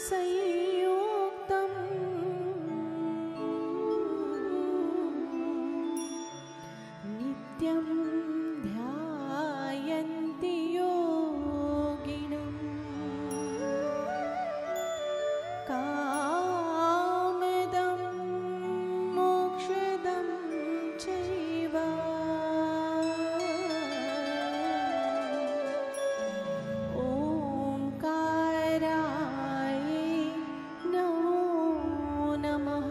संयुक्तं नित्यं ध्यायन्ति योगिनम् कामदं मोक्षदं चैव ओंकाराय नमो नमः।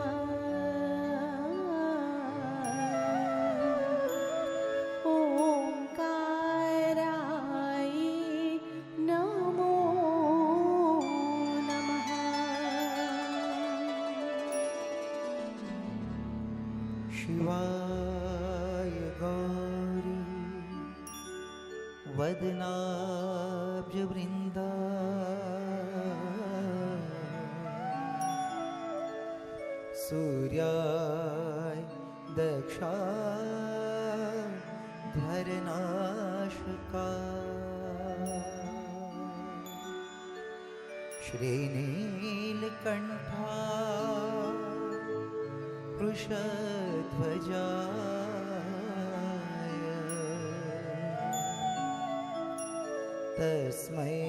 ओंकाराय नमो नमः। शिवाय गौरी वदनाब्जवृन्दा सूर्याय दक्षाध्वरनाशका श्रीनीलकण्ठा वृषध्वजाय तस्मै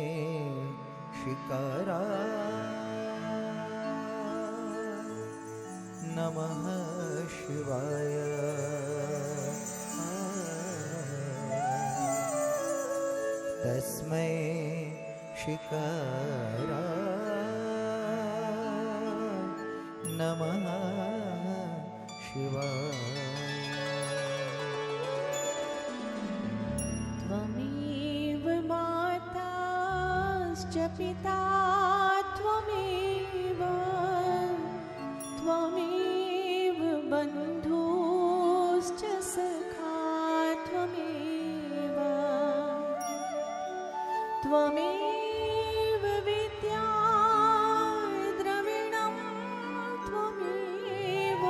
शिकाराय नमः शिवाय। तस्मै शिकाराय नमः शिवाय। त्वमेव माताश्च पिता त्वमेव त्वमेव बन्धुश्च सखा त्वमेव त्वमेव विद्या द्रविणं त्वमेव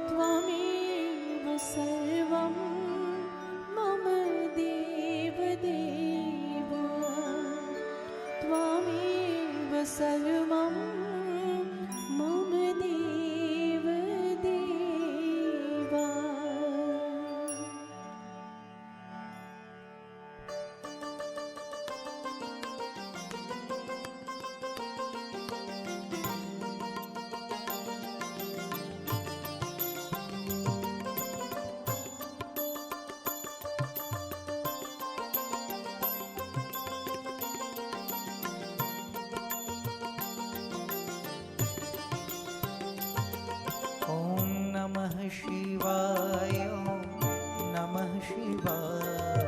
त्वमेव सर्वं मम देवदेव त्वमेव सर्वं मम देवदेव। ॐ नमः शिवाय ॐ नमः शिवाय।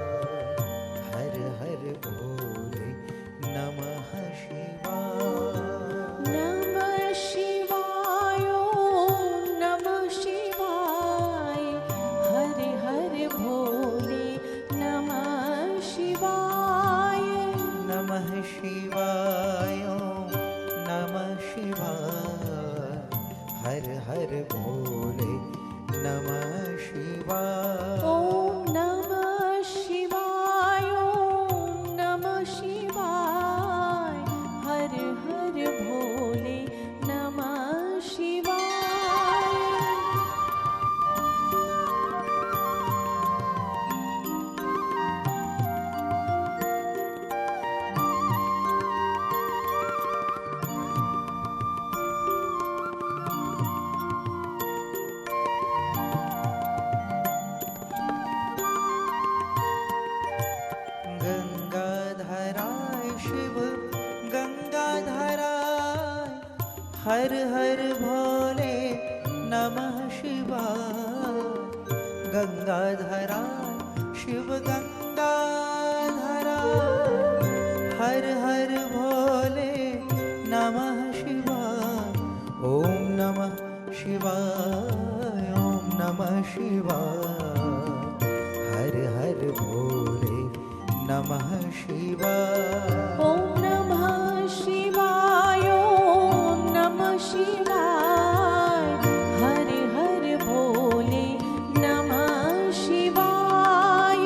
हर हर भोले नमः शिवाय। नमः शिवाय ॐ नमः शिवाय। हर हर भोले नमः शिवाय। नमः शिवाय ॐ नमः शिवाय। हर हर भोले नमः शिवाय। ॐ नमः शिवाय ॐ नमः शिवाय। हर हर भोले नमः शिवाय। गंगाधराय शिव गंगाधराय। हर हर भोले नमः शिवाय। गंगाधराय शिव गंगाधराय। हर हर भोले नमः शिवाय। ओम नमः शिवाय ओम नमः शिवाय। हर हर भोले नमः शिवाय। ॐ नमः शिवाय ॐ नमः शिवाय। हर हर भोले नमः शिवाय।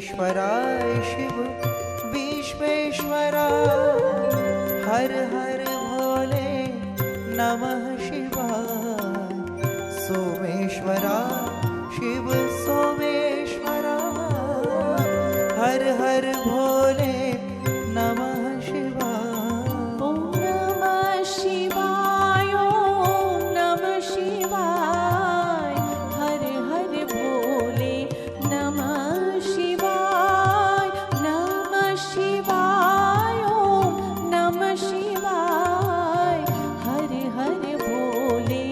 विश्वेश्वराय शिव विश्वेश्वरा हर हर भोले नमः शिवाय सोमेश्वरा शिव सोमेश्वरा हर हर भोले नमः शिवाय ॐ नमः शिवाय ॐ नमः शिवाय हर हर भोले नमः शिवाय नमः शिवाय ॐ नमः शिवाय हर हर भोले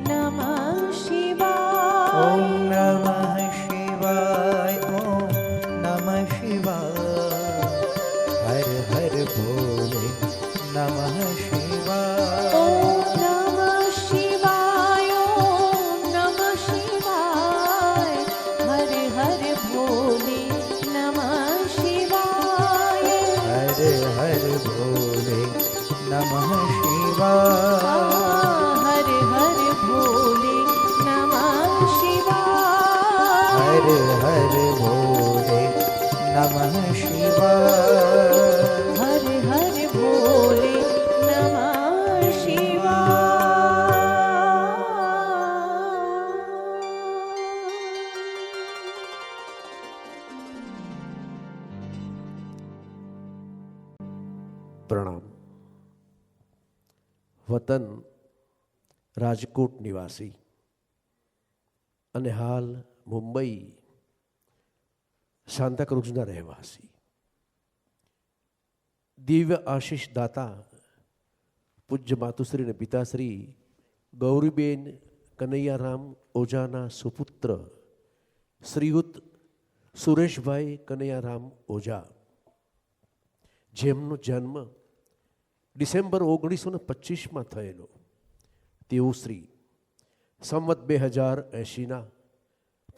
नमः शिवाय ॐ नमः शिवाय ॐ नमः शिवाय हर हर भोले नमः शिवाय ॐ नमः शिवाय ॐ नमः शिवाय हर हर भोले नमः शिवाय हर हर भोले नमः शिवाय हर हर भोले नमः शिवाय हर हर भोले नमः शिवाय हर हर भोले नमः शिवाय પ્રણામ. વતન રાજકોટ નિવાસી અને હાલ મુંબઈ સાંતાક્રુઝના રહેવાસી દિવ્ય આશીષ દાતા પૂજ્ય માતુશ્રી અને પિતાશ્રી ગૌરીબેન કનૈયારામ ઓઝાના સુપુત્ર શ્રીયુત સુરેશભાઈ કનૈયારામ ઓઝા, જેમનો જન્મ ડિસેમ્બર 1925માં થયેલો, તેઓ શ્રી સંવત 2080ના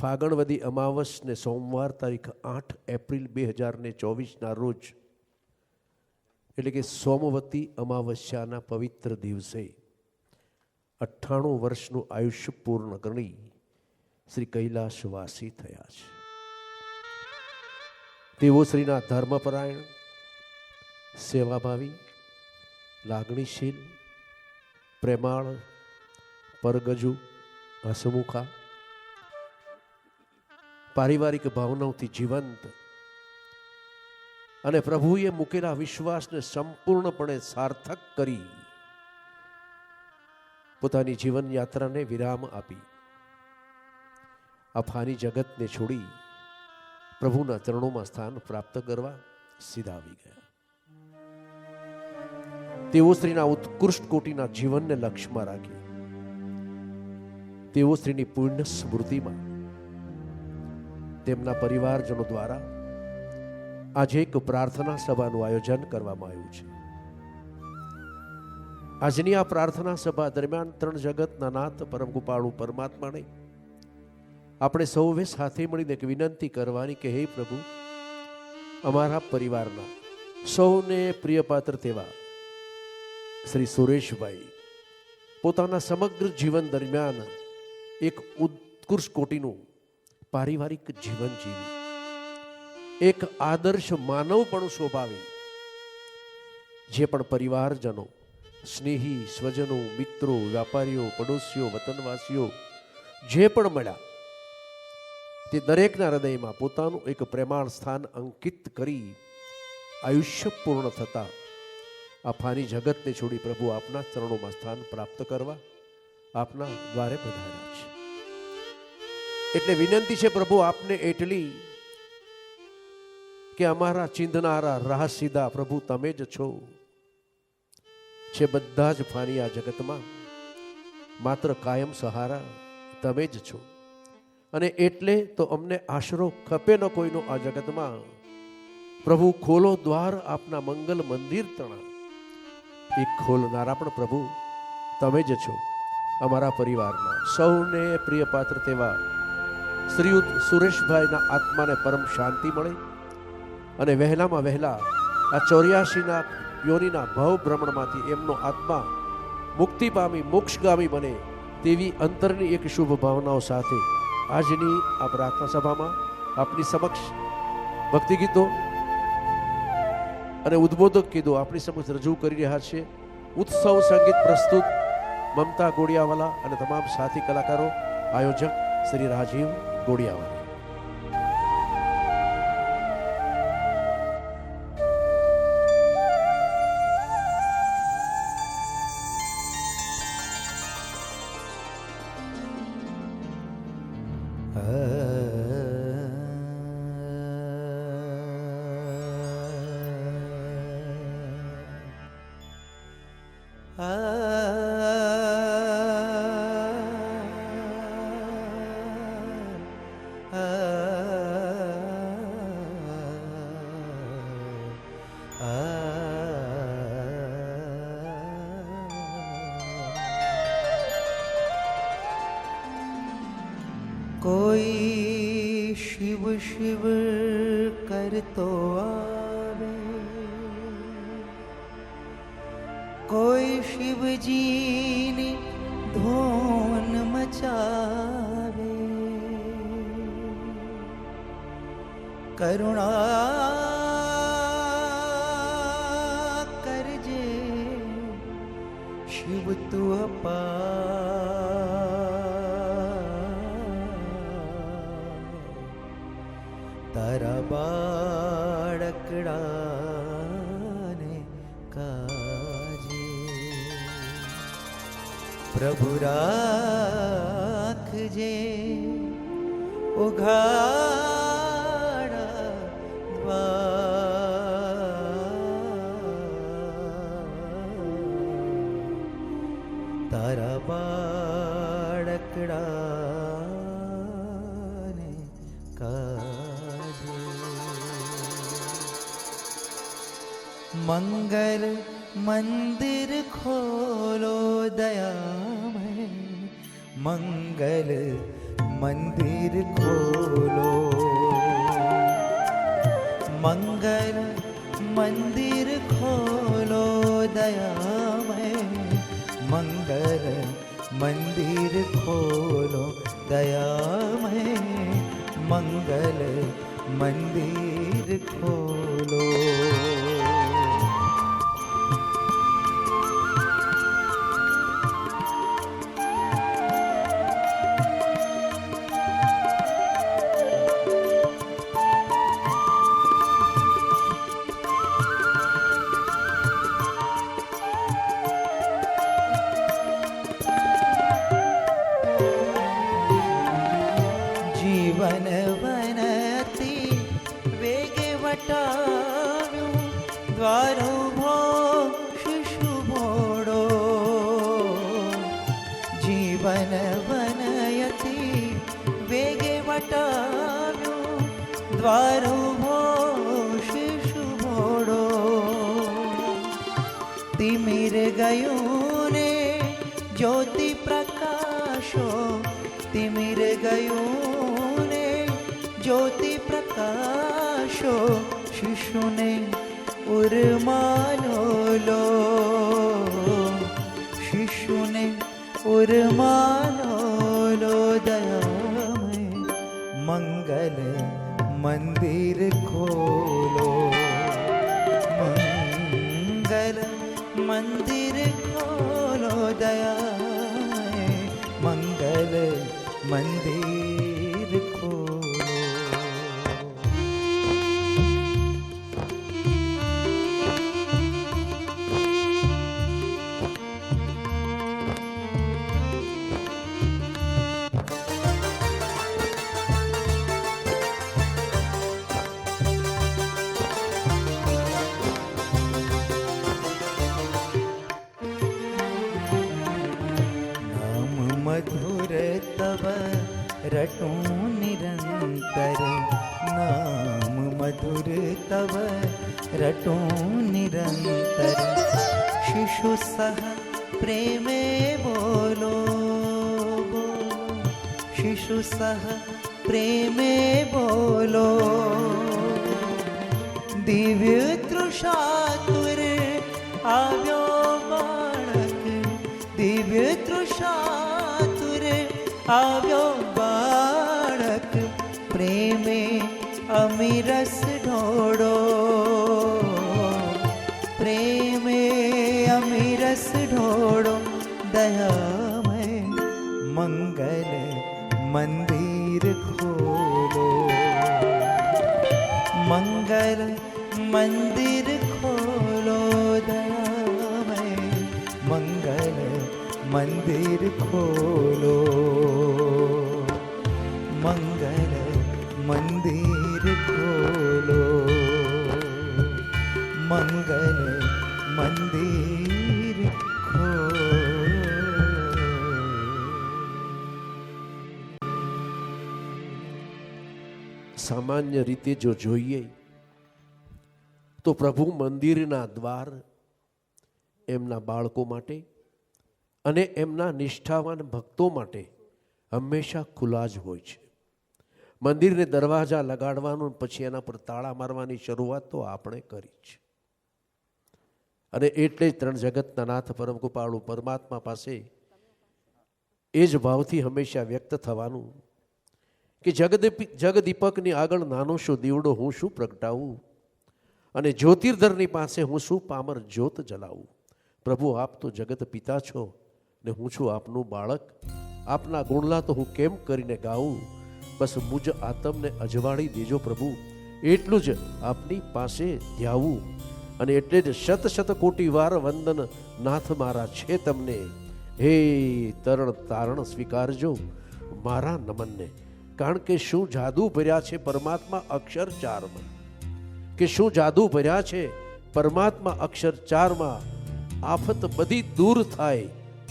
ફાગણવદી અમાવસને સોમવાર તારીખ 8 એપ્રિલ 2024ના રોજ, એટલે કે સોમવતી અમાવસ્યાના પવિત્ર દિવસે 98 વર્ષનું આયુષ્ય પૂર્ણ કરી શ્રી કૈલાસવાસી થયા છે. તેઓ શ્રીના ધર્મપરાયણ, સેવાભાવી, લાગણીશીલ, પ્રેમાળ, પરગજુ, હસમુખા, પારિવારિક ભાવનાઓથી જીવંત અને પ્રભુએ મૂકેલા વિશ્વાસને સંપૂર્ણપણે સાર્થક કરી પોતાની જીવન યાત્રાને વિરામ આપી આ ફાની જગતને છોડી પ્રભુના ચરણોમાં સ્થાન પ્રાપ્ત કરવા સીધા આવી ગયા. તેઓ સ્ત્રીના ઉત્કૃષ્ટ કોટીના જીવનને લક્ષ્યમાં રાખી તેઓ સ્ત્રીની પુણ્ય સ્મૃતિમાં તેમના પરિવારજનો દ્વારા આજે એક પ્રાર્થના સભાનું આયોજન કરવામાં આવ્યું છે. આજની આ પ્રાર્થના સભા દરમિયાન ત્રણ જગતના નાથ પરમ કૃપાળુ પરમાત્માને આપણે સૌએ સાથે મળીને એક વિનંતી કરવાની કે હે પ્રભુ, અમારા પરિવારના સૌને પ્રિયપાત્ર તેવા શ્રી સુરેશભાઈ પોતાના સમગ્ર જીવન દરમિયાન એક ઉત્કૃષ્ટ કોટીનું પારિવારિક જીવન જીવી એક આદર્શ માનવપણું શોભાવી જે પણ પરિવારજનો, સ્નેહી, સ્વજનો, મિત્રો, વ્યાપારીઓ, પડોશીઓ, વતનવાસીઓ જે પણ મળ્યા તે દરેકના હૃદયમાં પોતાનું એક પ્રેમાળ સ્થાન અંકિત કરી આયુષ્ય પૂર્ણ થતા આ ફાની જગતને છોડી પ્રભુ આપના ચરણોમાં સ્થાન પ્રાપ્ત કરવા આપના દ્વારે પધાર્યા છે. એટલે વિનંતી છે પ્રભુ આપને એટલી કે અમારા ચિંધનારા રાહ સીધા પ્રભુ તમે જ છો. છે બધા જ ફાની આ જગતમાં માત્ર કાયમ સહારા તમે જ છો. અને એટલે તો અમને આશરો ખપે ન કોઈનો આ જગતમાં. પ્રભુ ખોલો દ્વાર આપના મંગલ મંદિર તણા. એ ખોલનારા પણ પ્રભુ તમે જ છો. અમારા પરિવારના સૌને પ્રિય પાત્ર તેવા શ્રીયુત સુરેશભાઈના આત્માને પરમ શાંતિ મળે અને વહેલામાં વહેલા આ 84ના યોનિના ભવ ભ્રમણમાંથી એમનો આત્મા મુક્તિ પામી મોક્ષગામી બને તેવી અંતરની એક શુભ ભાવનાઓ સાથે આજની આ પ્રાર્થના સભામાં આપની સમક્ષ ભક્તિ ગીતો અને ઉદ્બોધક ગીતો આપણી સમક્ષ રજૂ કરી રહ્યા છે. ઉત્સવ સંગીત પ્રસ્તુત મમતા ગોડિયાવાલા અને તમામ સાથી કલાકારો, આયોજક શ્રી રાજીવ ગોડિયાવાલા. कोई शिव शिव करतो आवे, कोई शिवजीनी धून मचावे, करुणा करजे शिव तू तारा बाळकडाने काजे प्रभु राखजे उघाड़ा तारा बाळकडाने काजे मंगल मंदिर खोलो दयामय, मंगल मंदिर खोलो, मंगल मंदिर खोलो दयामय, मंगल मंदिर खोलो दयामय, मंगल मंदिर खोलो. जीवन वनती वेगे वटाव्यो, द्वारो भो शिशु भोडो. जीवन वनयती वेगे वटाव्यो, द्वारो भो शिशु भोडो. तिमिर गયું ने ज्योति प्रकाशो, तिमिर गયું ने ज्योति प्रकाशो. शिशु ने उर्मालो लो, शिशु ने उर्मालो लो दयामय, मंगल मंदिर खोलो, मंगल मंदिर खोलो दयामय, मंगल मंदिर खोलो. मधुर तव रटूं निरंतर, नाम मधुर तव रटूं निरंतर. शिशु सह प्रेमे बोलो, शिशु सह प्रेमे बोलो. दिव्य तृषातुर આવ્યો બાળક, દિવ્ય તૃષાતુર આવ્યો બાળક. પ્રેમે અમીરસ ઢોળ્યો, रस ढोड़ो दयामय मंगल मंदिर खोलो, मंगल मंदिर खोलो दयामय मंगल मंदिर खोलो, मंगल मंदिर खोलो, मंगल मंदिर खोलो। સામાન્ય રીતે જો જોઈએ તો પ્રભુ મંદિરના દ્વાર એમના બાળકો માટે અને એમના નિષ્ઠાવાન ભક્તો માટે હંમેશા ખુલ્લા જ હોય છે. મંદિરને દરવાજા લગાડવાનું પછી એના પર તાળા મારવાની શરૂઆત તો આપણે કરી છે. અને એટલે જ ત્રણ જગતના નાથ પરમ કૃપાળુ પરમાત્મા પાસે એ જ ભાવથી હંમેશા વ્યક્ત થવાનું કે જગદીપકની આગળ નાનો શું દીવડો હું શું પ્રગટાવું અને જ્યોતિર્ધરની પાસે હું શું પામર જ્યોત જલાવું. પ્રભુ આપ તો જગત પિતા છો ને હું છું આપનું બાળક, આપના ગુણલા તો હું કેમ કરીને ગાઉં. બસ મુજ આતમને અજવાળી દેજો પ્રભુ, એટલું જ આપની પાસે ધ્યાવું. અને એટલે જ શત શત કોટી વાર વંદન નાથ મારા છે તમને. હે તરણ તારણ સ્વીકારજો મારા નમનને. કારણ કે શું જાદુ ભર્યા છે પરમાત્મા અક્ષર ચારમાં, કે શું જાદુ ભર્યા છે પરમાત્મા અક્ષર ચારમાં. આફત બધી દૂર થાય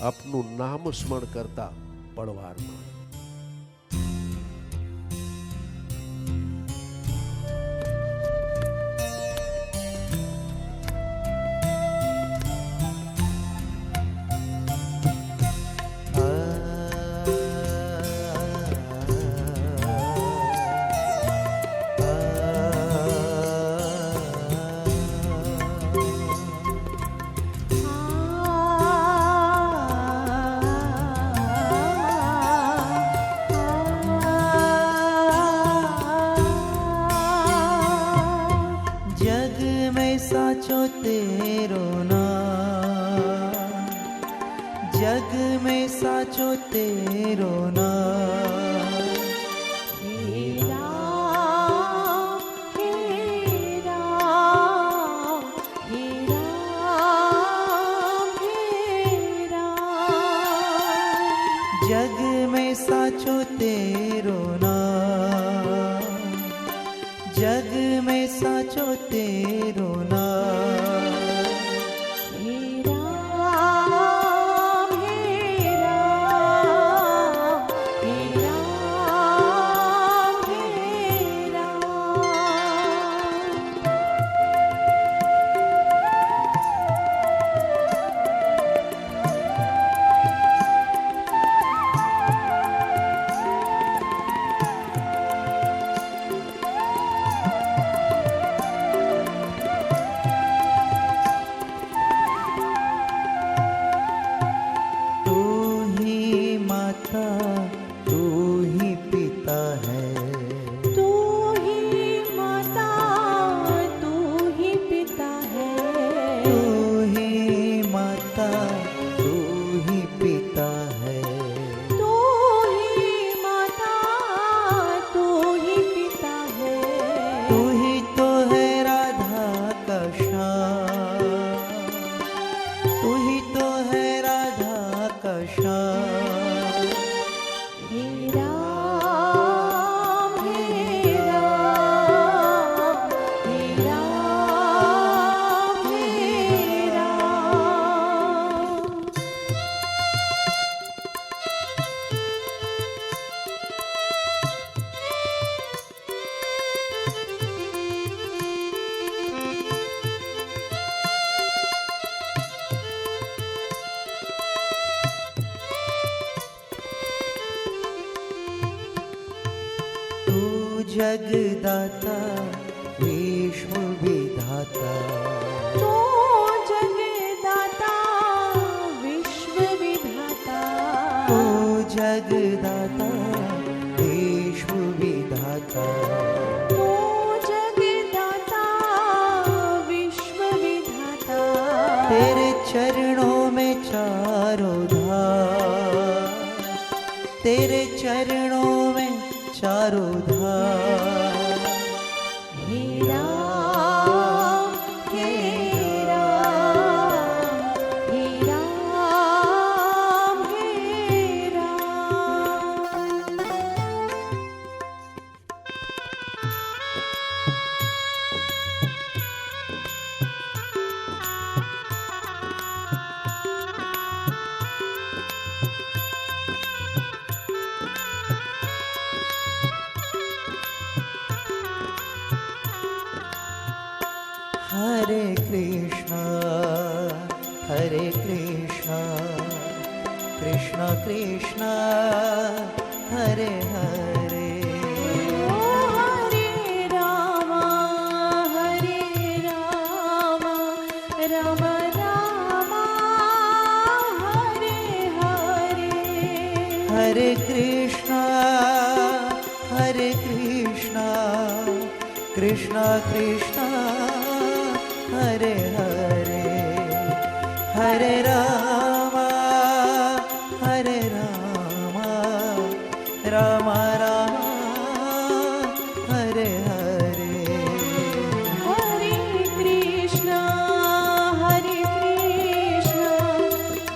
આપનું નામ સ્મરણ કરતા પળવારમાં. साचो तेरो नाम, जग में साचो तेरो नाम. हे राम, हे राम, हे राम, हे राम. जग में साचो तेरो नाम, जग में साचो तेरो नाम. हे राम, हे राम, हे राम, हे राम. तू ही पिता है, तू ही माता, तू ही पिता है. तू ही माता, तू ही पिता है. तू ही माता, तू ही पिता है. तू ही तो है राधा का श्याम, तू ही तो है राधा का श्याम. हे राम, हे राम, हे राम, हे राम. जगदाता विश्व विधाता, तू जगदाता विश्व विधाता. तू जगदाता विश्व विधाता. तू जगदाता विश्व विधाता. तेरे चरणों में चारों धार, तेरे चरणों में चारों धार। हे राम, हे राम, हे राम, हे राम। हरे कृष्णा कृष्णा कृष्णा हरे हरे। ओ हरे राम, राम राम, हरे हरे। हरे कृष्णा कृष्णा कृष्णा हरे हरे। हरे राम राम राम हरे हरे। हरे कृष्णा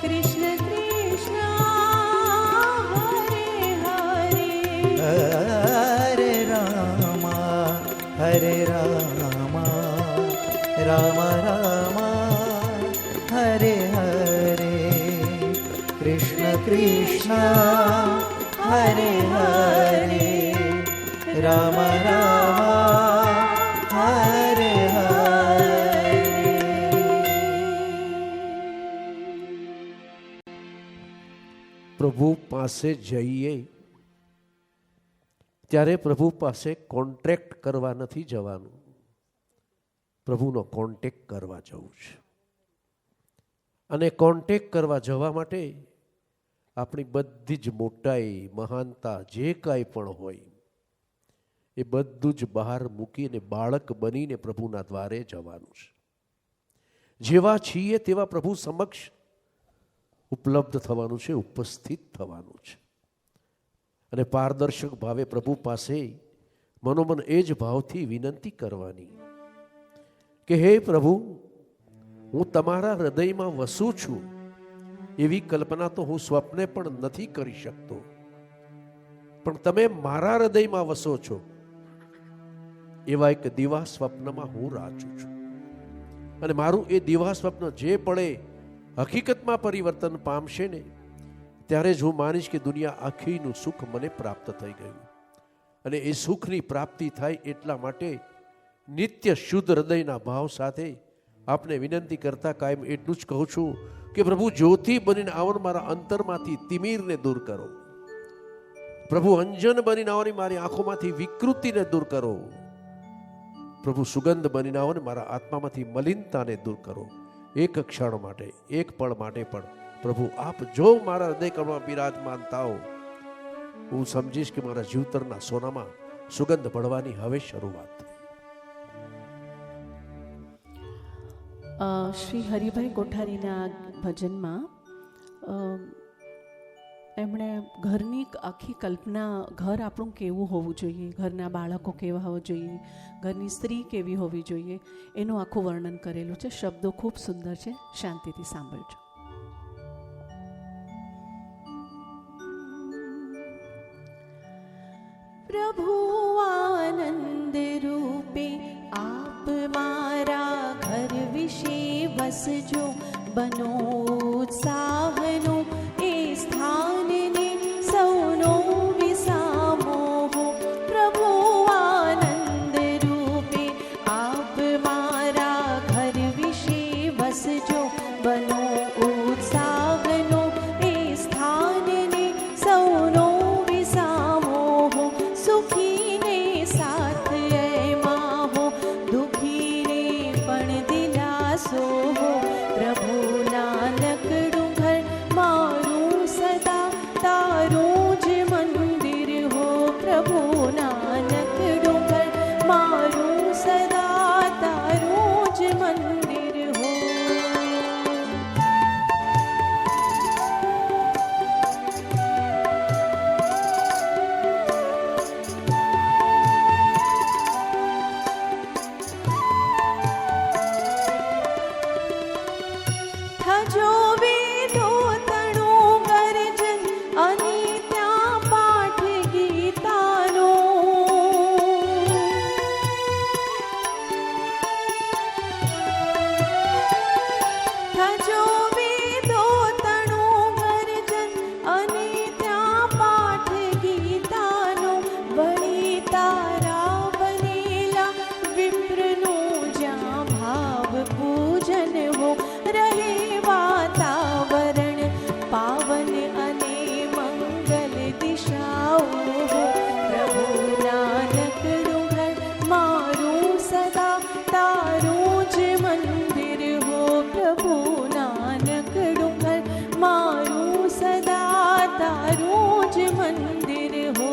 कृष्ण कृष्ण हरे हरे। हरे राम राम राम हरे हरे। कृष्ण कृष्ण हरे हरे, राम राम हरे हरे। પ્રભુ પાસે જઈએ ત્યારે પ્રભુ પાસે કોન્ટ્રાક્ટ કરવા નથી જવાનું, પ્રભુનો કોન્ટેક્ટ કરવા જવું છે. અને કોન્ટેક્ટ કરવા જવા માટે આપણી બધી જ મોટાઈ મહાનતા જે કાંઈ પણ હોય એ બધું જ બહાર મૂકીને બાળક બનીને પ્રભુના દ્વારે જવાનું છે. જેવા છીએ તેવા પ્રભુ સમક્ષ ઉપલબ્ધ થવાનું છે, ઉપસ્થિત થવાનું છે. અને પારદર્શક ભાવે પ્રભુ પાસે મનોમન એ જ ભાવથી વિનંતી કરવાની કે હે પ્રભુ, હું તમારા હૃદયમાં વસું છું એવી કલ્પના તો હું સ્વપ્ને પણ નથી કરી શકતો, પણ તમે મારા હૃદયમાં વસો છો એવા એક દિવા સ્વપ્નમાં હું રાચું છું. અને મારું એ દિવા સ્વપ્ન જે પડે હકીકતમાં પરિવર્તન પામશે ને ત્યારે જ હું માનીશ કે દુનિયા આખીનું સુખ મને પ્રાપ્ત થઈ ગયું. અને એ સુખની પ્રાપ્તિ થાય એટલા માટે નિત્ય શુદ્ધ હૃદયના ભાવ સાથે આપને વિનંતી કરતા કાયમ એટલું જ કહું છું કે પ્રભુ જ્યોતિ બનીને આવન મારા અંતરમાંથી તિમીરને દૂર કરો. પ્રભુ અંજન બનીને આવવાની મારી આંખોમાંથી વિકૃતિને દૂર કરો. પ્રભુ સુગંધ બનીને આવો ને મારા આત્મામાંથી મલિનતાને દૂર કરો. એક ક્ષણ માટે, એક પળ માટે પણ પ્રભુ આપ જો મારા હૃદય કણમાં બિરાજમાનતા હો, હું સમજીશ કે મારા જીવતરના સોનામાં સુગંધ પડવાની હવે શરૂઆત થઈ. શ્રી હરિભાઈ કોઠારીના ભજનમાં એમણે ઘરની આખી કલ્પના, ઘર આપણું કેવું હોવું જોઈએ, ઘરના બાળકો કેવા હોવા જોઈએ, ઘરની સ્ત્રી કેવી હોવી જોઈએ, એનું આખું વર્ણન કરેલું છે. શબ્દો ખૂબ સુંદર છે, શાંતિથી સાંભળજો. પ્રભુ આનંદ રૂપે આપ મારા ઘર વિશે વસજો, બનો ઉત્સાહનો એ સ્થાનને સૌનો વિસામો હો. પ્રભુ આનંદ રૂપે આપ મારા ઘર વિશે વસજો, બનો ઉત્સાહનો એ સ્થાનને સૌનો વિસામો હો. સુખીને સાથ એમાં હો, દુખીને પણ દિલાસો હો. પ્રભુ નાનકડું ઘર મારું સદા તારું જ મંદિર હો. પ્રભુ નાનકડું ઘર મારું સદા તારું જ મંદિર હો. થજો વેદો તણું ગર્જન અને ત્યાં પાઠ ગીતાનો થજો વેદો તણું ગર્જન અને ત્યાં પાઠ ગીતાનો વળી તારા બનેલા વિપ્રનું જ્યાં ભાવ પૂજન હો રહે વાતાવરણ પાવન અને મંગલ દિશાઓ હો પ્રભુ નાનકડું ઘર મારું સદા તારું જ મંદિર હો પ્રભુ નાનકડું ઘર મારું સદા તારું જ મંદિર હો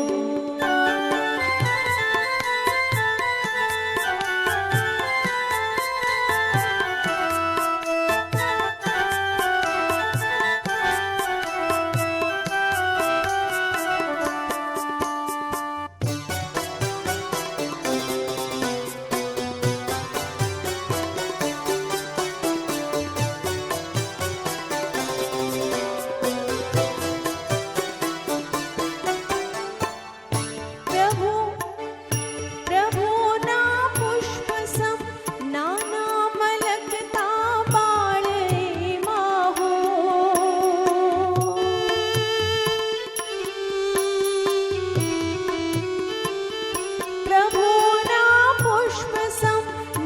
પ્રભુ પ્રભુના પુષ્પ સમ નાના મલકતા બાળ એમાં હો પ્રભુના પુષ્પ સમ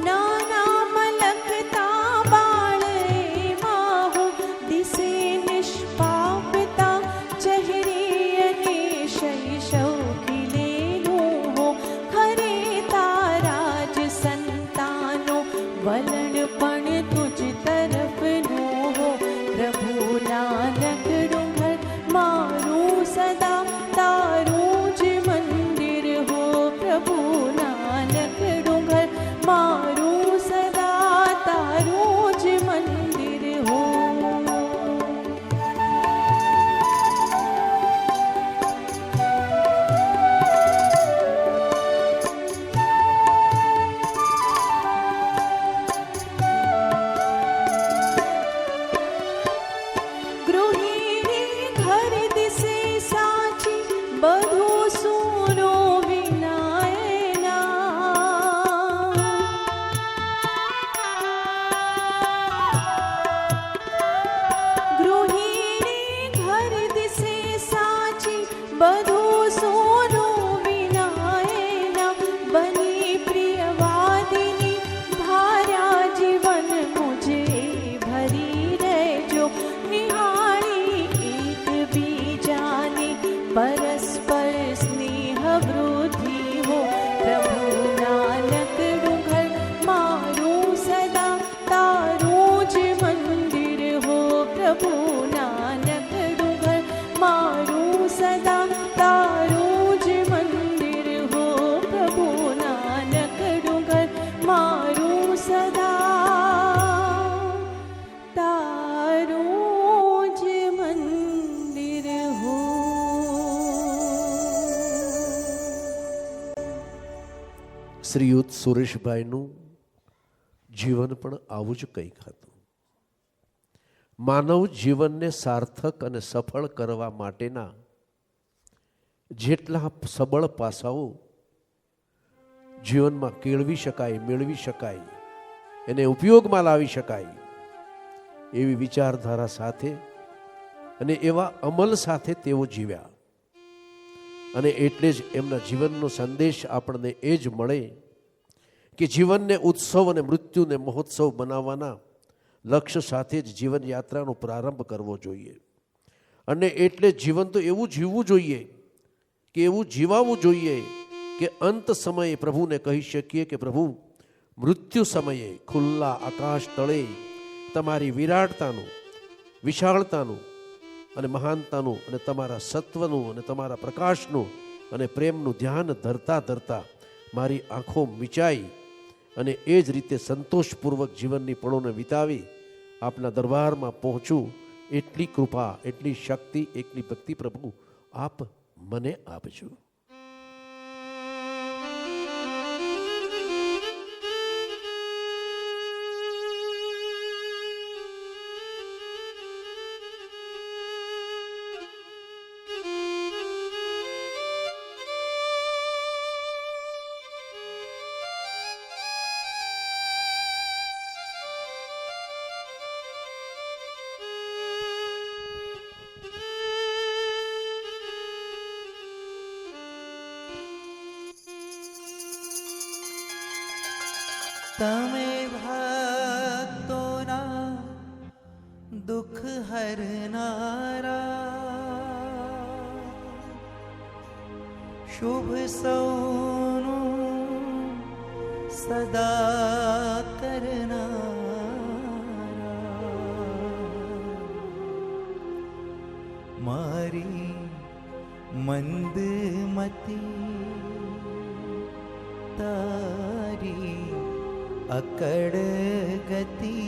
નાના મલકતા બાળ એમાં હો દિશે નિષ્પાપતા ચહેરે અને શૈશવ ખીલેલું હો ખરે તારા જ સંતાનો વલણ પણ તુજ તરફનું હો પ્રભુ નાનકડું ઘર મારું સદા તારું જ મંદિર હો પ્રભુ નાનકડું ઘર મારું સદા તારું જ મંદિર હો ગૃહિણી ઘર દિશે સાચી બધું સૂનો વિનાયના ગૃહિણી ઘર દિશે સાચી બધું સોનું વિનાયના બની પ્રિયવાદિની ભાર્યા જીવન મુજે ભરી રહેજો નિહાળી એકબીજાની પરસ્પર સ્નેહ વૃદ્ધિ હો પ્રભુ નાનકડું ઘર મારું સદા તારું જ મંદિર હો પ્રભુ નાનકડું ઘર મારું સદા તારું જ મંદિર હો પ્રભુ નાનકડું ઘર મારું સદા તારું જ મંદિર હો શ્રીયુત સુરેશભાઈનું જીવન પણ આવું જ કંઈક હતું. માનવ જીવનને સાર્થક અને સફળ કરવા માટેના જેટલા સબળ પાસાઓ જીવનમાં કેળવી શકાય, મેળવી શકાય, એને ઉપયોગમાં લાવી શકાય એવી વિચારધારા સાથે અને એવા અમલ સાથે તેઓ જીવ્યા. અને એટલે જ એમના જીવનનો સંદેશ આપણને એ જ મળે કે જીવનને ઉત્સવ અને મૃત્યુને મહોત્સવ બનાવવાના લક્ષ્ય સાથે જ જીવનયાત્રાનો પ્રારંભ કરવો જોઈએ. અને એટલે જીવન તો એવું જીવવું જોઈએ કે એવું જીવાવું જોઈએ કે અંત સમયે પ્રભુને કહી શકીએ કે પ્રભુ, મૃત્યુ સમયે ખુલ્લા આકાશ તળે તમારી વિરાટતાનું, વિશાળતાનું અને મહાનતાનું અને તમારા સત્વનું અને તમારા પ્રકાશનું અને પ્રેમનું ધ્યાન ધરતા ધરતા મારી આંખો મીચાઈ અને એ જ રીતે સંતોષપૂર્વક જીવનની પળોને વિતાવી આપના દરબારમાં પહોંચું, એટલી કૃપા, એટલી શક્તિ, એટલી ભક્તિ પ્રભુ આપ મને આપજો. તમે ભક્તોના દુઃખ હરનારા, શુભ સૌનું સદા કરનારા, મારી મંદમતી તારી અકડ ગતિ,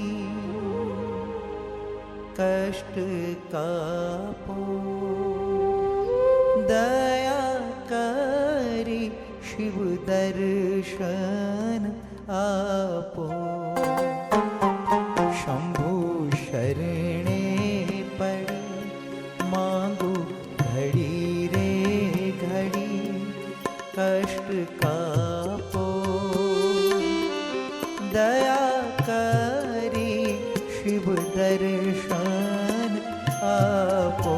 કષ્ટ કાપો દયા કરી શિવ દર્શન આપો. શંભુ શરણે પડી માંગુ ઘડી રે ઘડી, કષ્ટ કાપો દયા કરી શિવ દર્શન આપો,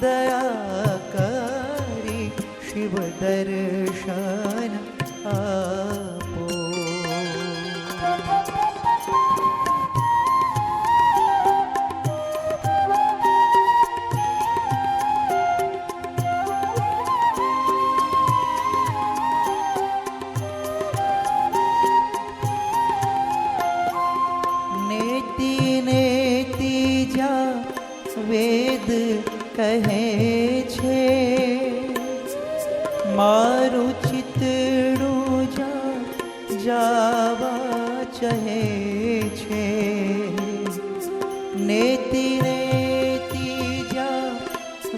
દયા કરી શિવ દર્શન આપો. નેતિ નેતિ જા વેદ કહે છે, મારું ચિતડું જા જાવા ચહે છે. નેતિ નેતિ જા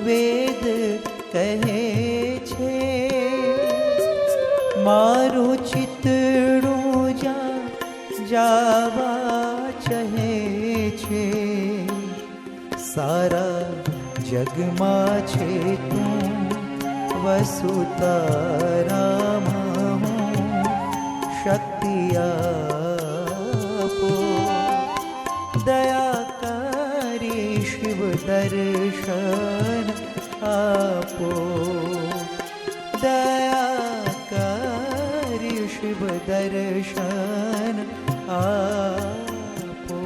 વેદ કહે છે, મારું ચિતડું જા જાવા ચહે છે. સારા જગમાં છે તું વસુતારામાં, શક્તિ આપો દયા કરી શિવ દર્શન આપો, દયા કરી શિવ દર્શન આપો.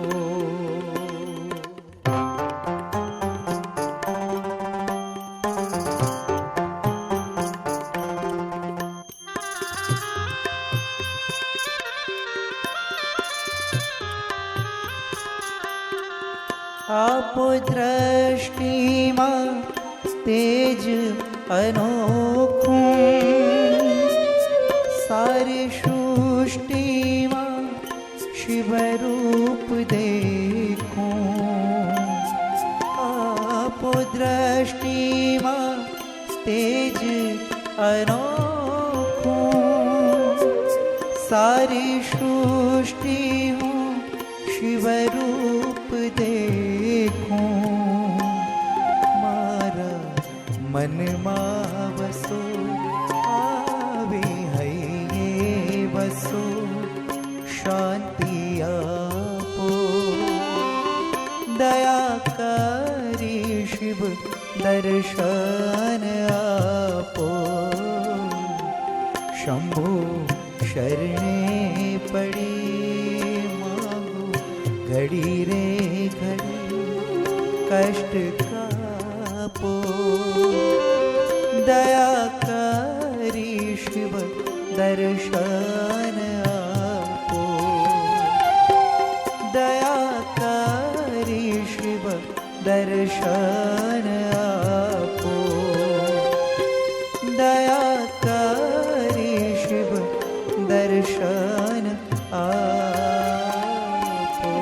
આપો દ્રષ્ટિમાં તેજ અનોખું, સારી સૃષ્ટિમાં શિવરૂપ દેખું. આપો દ્રષ્ટિમાં તેજ અનોખું, સારી સૃષ્ટિ હું શિવરૂપ દેખું. મારા મનમાં વસો આવે હૈયે વસો, શાંતિ આપો દયા કરી શિવ દર્શન આપો. શંભુ શરણે પડી માંગુ ઘડી રે ઘડી, કષ્ટ કાપો દયા કરી શિવ દર્શન આપો, દયા કરી શિવ દર્શન આપો, દયા કરી શિવ દર્શન આપો.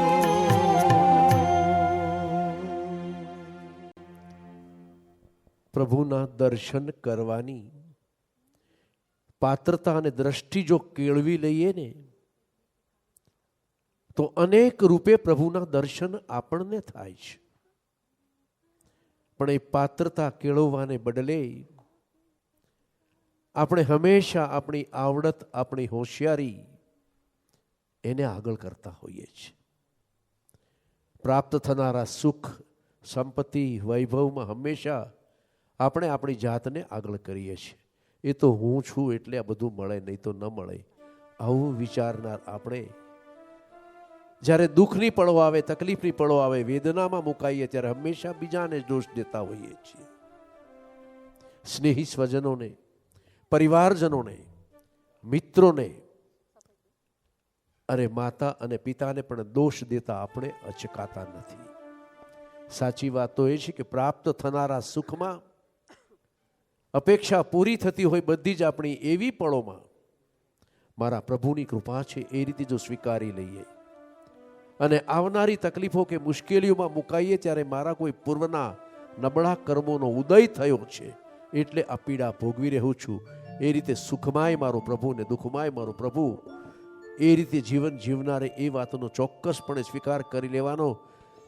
પ્રભુના દર્શન કરવાની પાત્રતા અને દ્રષ્ટિ જો કેળવી લઈએ ને તો અનેક રૂપે પ્રભુના દર્શન આપણને થાય છે. પણ એ પાત્રતા કેળવવાને બદલે આપણે હંમેશા આપણી આવડત, આપણી હોશિયારી એને આગળ કરતા હોઈએ છીએ. પ્રાપ્ત થનારા સુખ, સંપત્તિ, વૈભવમાં હંમેશા આપણે આપણી જાતને આગળ કરીએ છીએ. એ તો હું છું એટલે આ બધું મળે, નહીં તો ન મળે. આવું વિચારનાર આપણે જ્યારે દુઃખની પળો આવે, તકલીફની પળો આવે, વેદનામાં મુકાઈએ ત્યારે હંમેશા બીજાને જ દોષ દેતા હોઈએ છીએ. સ્નેહી સ્વજનોને, પરિવારજનોને, મિત્રોને, અરે માતા અને પિતાને પણ દોષ દેતા આપણે અચકાતા નથી. સાચી વાત તો એ છે કે પ્રાપ્ત થનારા સુખમાં અપેક્ષા પૂરી થતી હોય બધી જ આપણી એવી પળોમાં મારા પ્રભુની કૃપા છે એ રીતે જો સ્વીકારી લઈએ અને આવનારી તકલીફો કે મુશ્કેલીઓમાં મુકાઈએ ત્યારે મારા કોઈ પૂર્વના નબળા કર્મોનો ઉદય થયો છે એટલે આ પીડા ભોગવી રહ્યો છું, એ રીતે સુખમાય મારો પ્રભુ ને દુઃખમાય મારો પ્રભુ, એ રીતે જીવન જીવનારે એ વાતનો ચોક્કસપણે સ્વીકાર કરી લેવાનો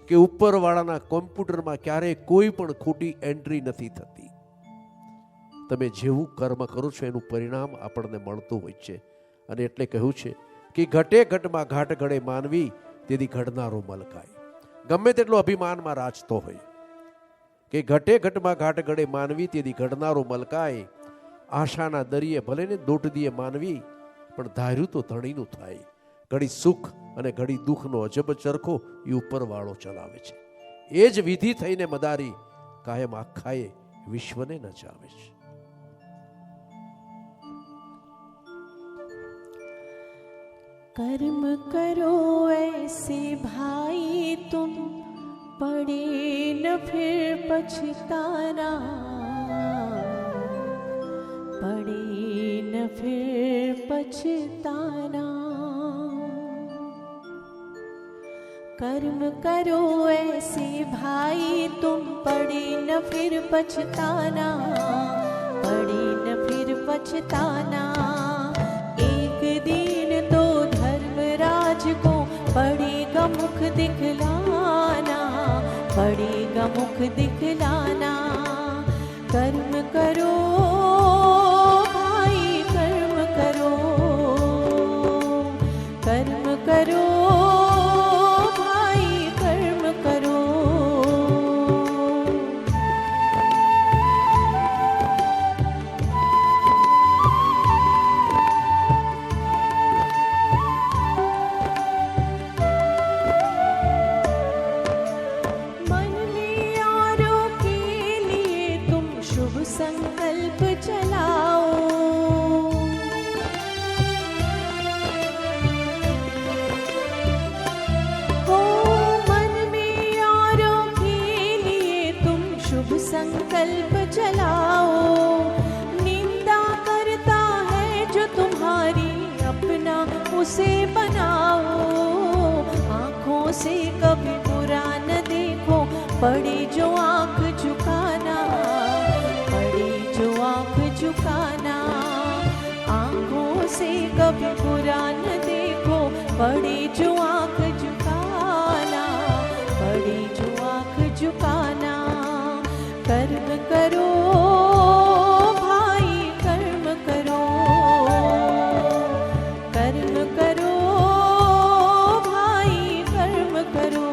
કે ઉપરવાળાના કોમ્પ્યુટરમાં ક્યારેય કોઈ પણ ખોટી એન્ટ્રી નથી થતી. તમે જેવું કર્મ કરો છો એનું પરિણામ આપણને મળતું હોય છે. અને એટલે કહ્યું છે કે ઘટે ઘટમાં ઘાટ ઘડે માનવી તેથી ઘડનારો મલકાય. ગમે તેટલો અભિમાનમાં રાચતો હોય કે ઘટે ઘટમાં ઘાટ ઘડે માનવી તેથી ઘડનારો મલકાય. આશાના દરિયે ભલે ને દોટદીએ માનવી પણ ધાર્યું તો ધણીનું થાય. ઘડી સુખ અને ઘડી દુઃખનો અજબ ચરખો એ ઉપરવાળો ચલાવે છે. એ જ વિધિ થઈને મદારી કાયમ આખાએ વિશ્વને નચાવે છે. कर्म करो ऐसे भाई तुम पड़े न फिर पछताना, पड़े न फिर पछताना. कर्म करो ऐसे भाई तुम पड़े न फिर पछताना, पड़े न फिर पछताना. एक दिन तो धर्मराज को पड़ेगा मुख दिखलाना, पड़ेगा मुख दिखलाना. कर्म करो भाई कर्म करो, कर्म करो भाई कर्म करो. मन में यारों के लिए तुम शुभ संकल्प चलाओ, हो मन में यारों के लिए तुम शुभ संकल्प चलाओ. निंदा करता है जो तुम्हारी अपना उसे बनाओ. आँखों से कभी बुरा न देखो, पड़े जो आँख झुकाना, पड़े जो आँख झुकाना. आँखों से कभी बुरा न देखो, पड़े जो आँख झुकाना, पड़े जो आँख झुकाना. कर्म करो भाई कर्म करो, कर्म करो भाई कर्म करो.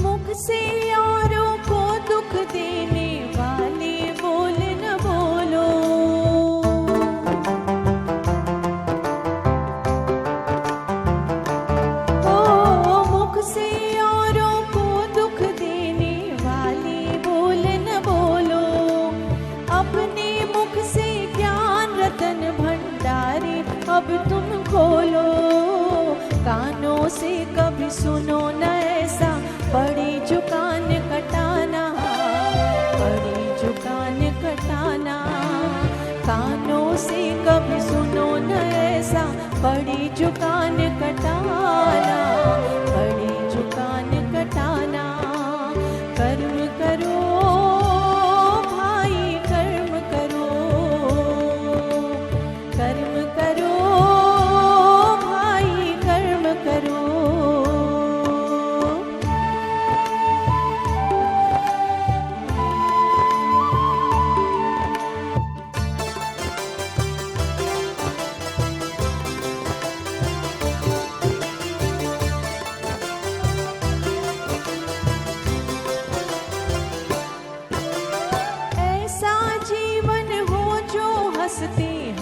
मुख से औरों को दुख देने वाले बोल न बोलो, ओ मुख से औरों को दुख देने वाले बोल न बोलो. अपने मुख से ज्ञान रतन भंडारी अब तुम खोलो. कानों से कभी सुनो न ऐसा, पड़े जो कान कटाना, पड़े जो कान कटाना. कानों से कभी सुनो न ऐसा, पड़े जो कान कटाना, पड़े जो कान कटाना. कर्म करो भाई कर्म करो, कर्म करो भाई कर्म करो.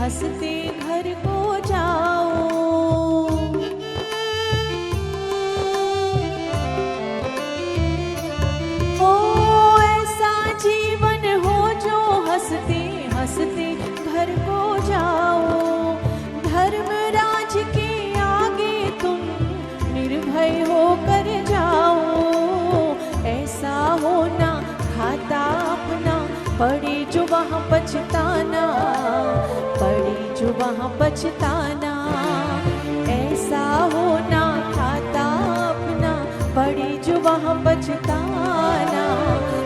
हंसते घर को जाओ। ओ ऐसा जीवन हो जो हंसते हंसते घर को जाओ। धर्मराज के आगे तुम निर्भय होकर जाओ। ऐसा होना खाता अपना पड़े जो वहाँ पछताना, पड़े जो वहाँ पछताना। ऐसा होना खाता अपना पड़े जो वहाँ पछताना,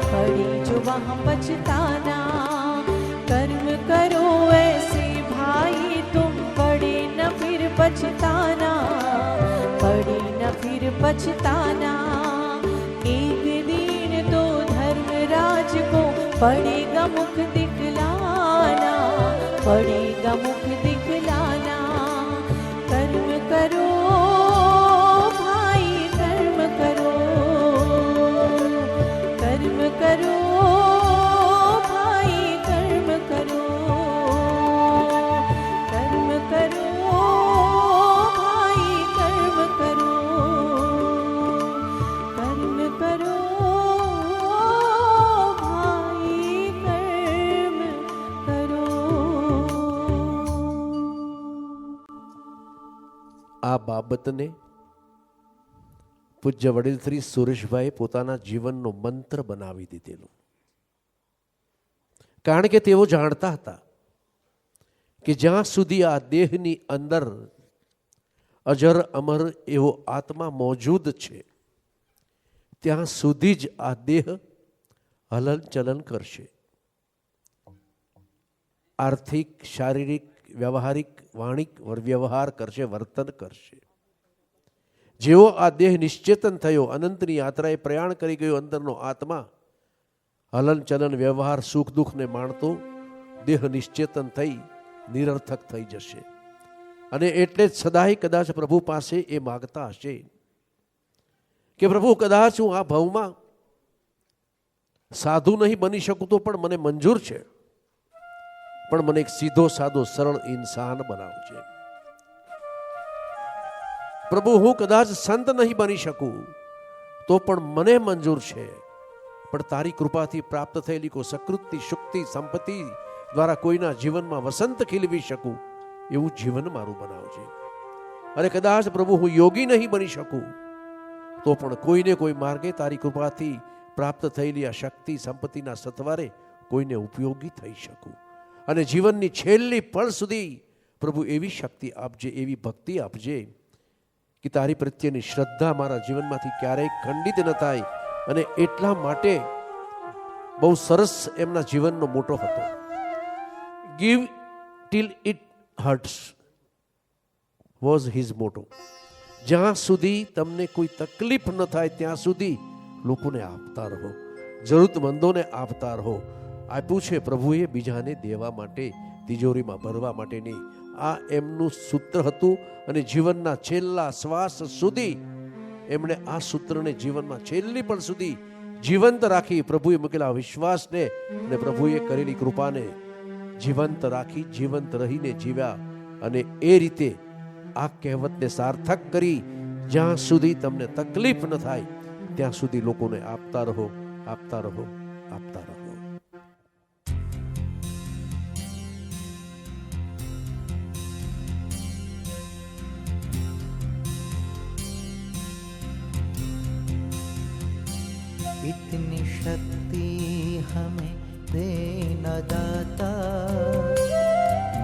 पड़े जो वहाँ पछताना। कर्म करो ऐसे भाई तुम पड़े न फिर पछताना, पड़े न फिर पछताना। एक दिन तो धर्मराज को पड़ेगा मुख दिखलाना, पड़ेगा मुख दिखलाना। कर्म करो भाई कर्म करो, कर्म करो भाई कर्म करो, कर्म करो भाई कर्म करो, कर्म करो भाई कर्म करो। આ બાબતને પૂજ્ય વડીલ શ્રી સુરેશભાઈ પોતાના જીવનનો મંત્ર બનાવી દીધેલું. કારણ કે તેઓ જાણતા હતા કે જ્યાં સુધી આ દેહની અંદર અજર અમર એવો આત્મા મોજૂદ છે ત્યાં સુધી જ આ દેહ હલન ચલન કરશે. આર્થિક, શારીરિક, વ્યવહારિક, વાણિક વ્યવહાર કરશે, વર્તન કરશે. જેવો આ દેહ નિશ્ચેતન થયો, અનંતની યાત્રાએ પ્રયાણ કરી ગયો અંદરનો આત્મા, હલન ચલન વ્યવહાર સુખ દુઃખને માણતો દેહ નિશ્ચેતન થઈ નિરર્થક થઈ જશે. અને એટલે જ સદાય કદાચ પ્રભુ પાસે એ માગતા હશે કે પ્રભુ કદાચ હું આ ભવમાં સાધુ નહીં બની શકું તો પણ મને મંજૂર છે, પણ મને એક સીધો સાદો સરળ ઇન્સાન બનાવજે. પ્રભુ હું કદાચ સંત નહીં બની શકું તો પણ મને મંજૂર છે, પણ તારી કૃપાથી પ્રાપ્ત થયેલી કોઈ સકૃતિ, શુક્તિ, સંપત્તિ દ્વારા કોઈના જીવનમાં વસંત ખીલવી શકું એવું જીવન મારું બનાવજે. અને કદાચ પ્રભુ હું યોગી નહીં બની શકું તો પણ કોઈને કોઈ માર્ગે તારી કૃપાથી પ્રાપ્ત થયેલી આ શક્તિ, સંપત્તિના સત્વારે કોઈને ઉપયોગી થઈ શકું. અને જીવનની છેલ્લી પળ સુધી પ્રભુ એવી શક્તિ આપજે, એવી ભક્તિ આપજે કે તારી પ્રત્યેની શ્રદ્ધા મારા જીવનમાંથી ક્યારેય ખંડિત ન થાય. અને એટલા માટે બહુ સરસ એમના જીવનનો મોટો હતો, give till it hurts was his motto. જ્યાં સુધી તમને કોઈ તકલીફ ન થાય ત્યાં સુધી લોકોને આપતા રહો, જરૂરતમંદોને આપતા રહો. આપ્યું છે પ્રભુએ બીજાને દેવા માટે, તિજોરીમાં ભરવા માટે નહીં. આ એમનું સૂત્ર હતું. અને જીવનના છેલ્લા શ્વાસ સુધી એમણે આ સૂત્રને જીવનમાં છેલ્લી પળ સુધી જીવંત રાખી, પ્રભુએ મૂકેલા વિશ્વાસને અને પ્રભુએ કરેલી કૃપાને જીવંત રાખી, જીવંત રહીને જીવ્યા. અને એ રીતે આ કહેવતને સાર્થક કરી, જ્યાં સુધી તમને તકલીફ ન થાય ત્યાં સુધી લોકોને આપતા રહો, આપતા રહો, આપતા રહો. इतनी शक्ति हमें देना दाता,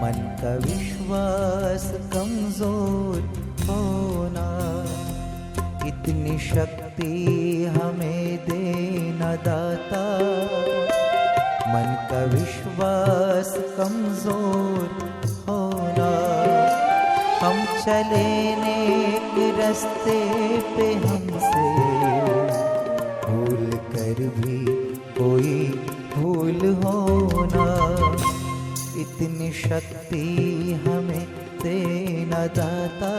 मन का विश्वास कमजोर होना. इतनी शक्ति हमें देना दाता, मन का विश्वास कमजोर होना. हम चले नेक रास्ते पे हमसे भूल कर भी कोई भूल होना. इतनी शक्ति हमें देना दाता,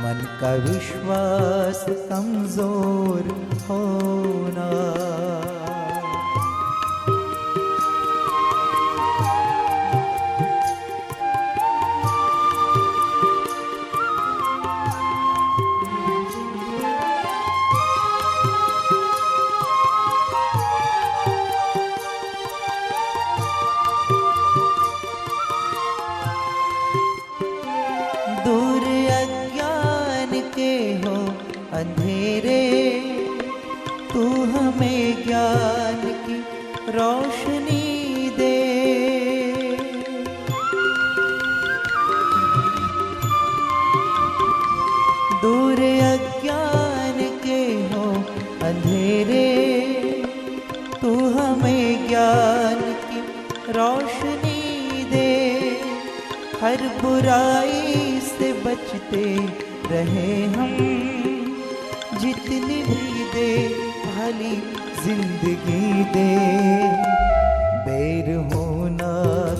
मन का विश्वास कमजोर होना. अंधेरे, तू हमें ज्ञान की रोशनी दे। दूर अज्ञान के हो अंधेरे, तू हमें ज्ञान की रोशनी दे। हर बुराई से बचते रहे हम, जितनी भी दे भली जिंदगी दे। बैर होना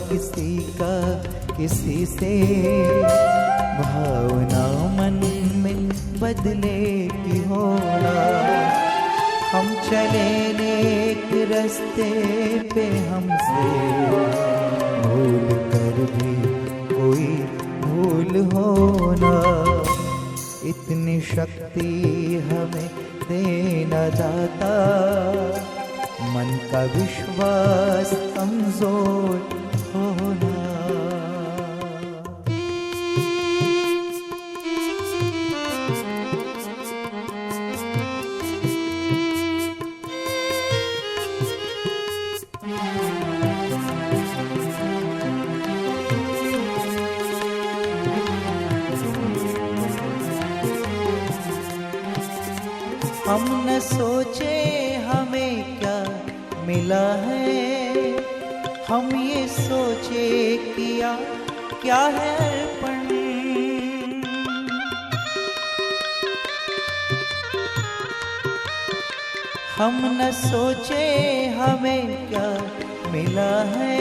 किसी का किसी से, भावना मन में बदले की होना। हम चले नेक रास्ते पे हमसे भूल कर भी कोई भूल होना। इतनी शक्ति हमें देना दाता, मन का विश्वास कमजोर होना। हम न सोचे हमें क्या मिला है, हम ये सोचे किया क्या है अर्पण। हम न सोचे हमें क्या मिला है,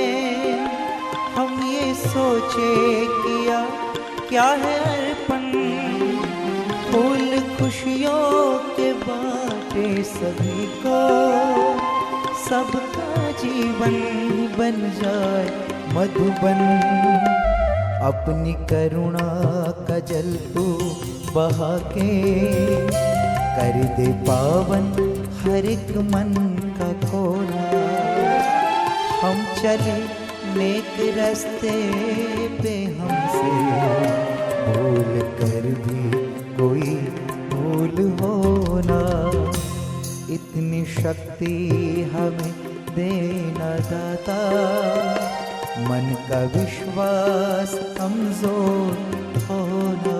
हम ये सोचे किया क्या है अर्पण। फूल खुशियों के बाटे सभी को, सबका जीवन बन जाए मधुबन। अपनी करुणा का जल तू बहा के, कर दे पावन हर एक मन का कोना। हम चले नेक रास्ते पे हमसे भूल कर भी कोई भूल होना। इतनी शक्ति हमें देना दाता, मन का विश्वास कमजोर होना।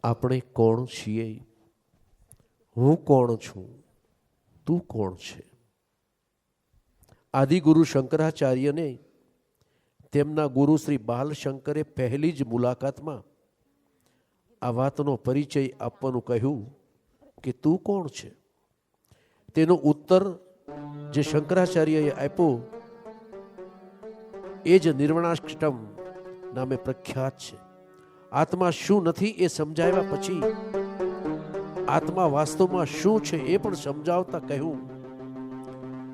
આપણે કોણ છીએ? હું કોણ છું? તું કોણ છે? આદિગુરુ શંકરાચાર્યને તેમના ગુરુ શ્રી બાલશંકરે પહેલી જ મુલાકાતમાં આ વાતનો પરિચય આપવાનું કહ્યું કે તું કોણ છે? તેનો ઉત્તર જે શંકરાચાર્યએ આપ્યો એ જ નિર્વાણાષ્ટમ નામે પ્રખ્યાત છે. આત્મા શું નથી એ સમજાવ્યા પછી આત્મા વાસ્તવમાં શું છે એ પણ સમજાવતા કહ્યું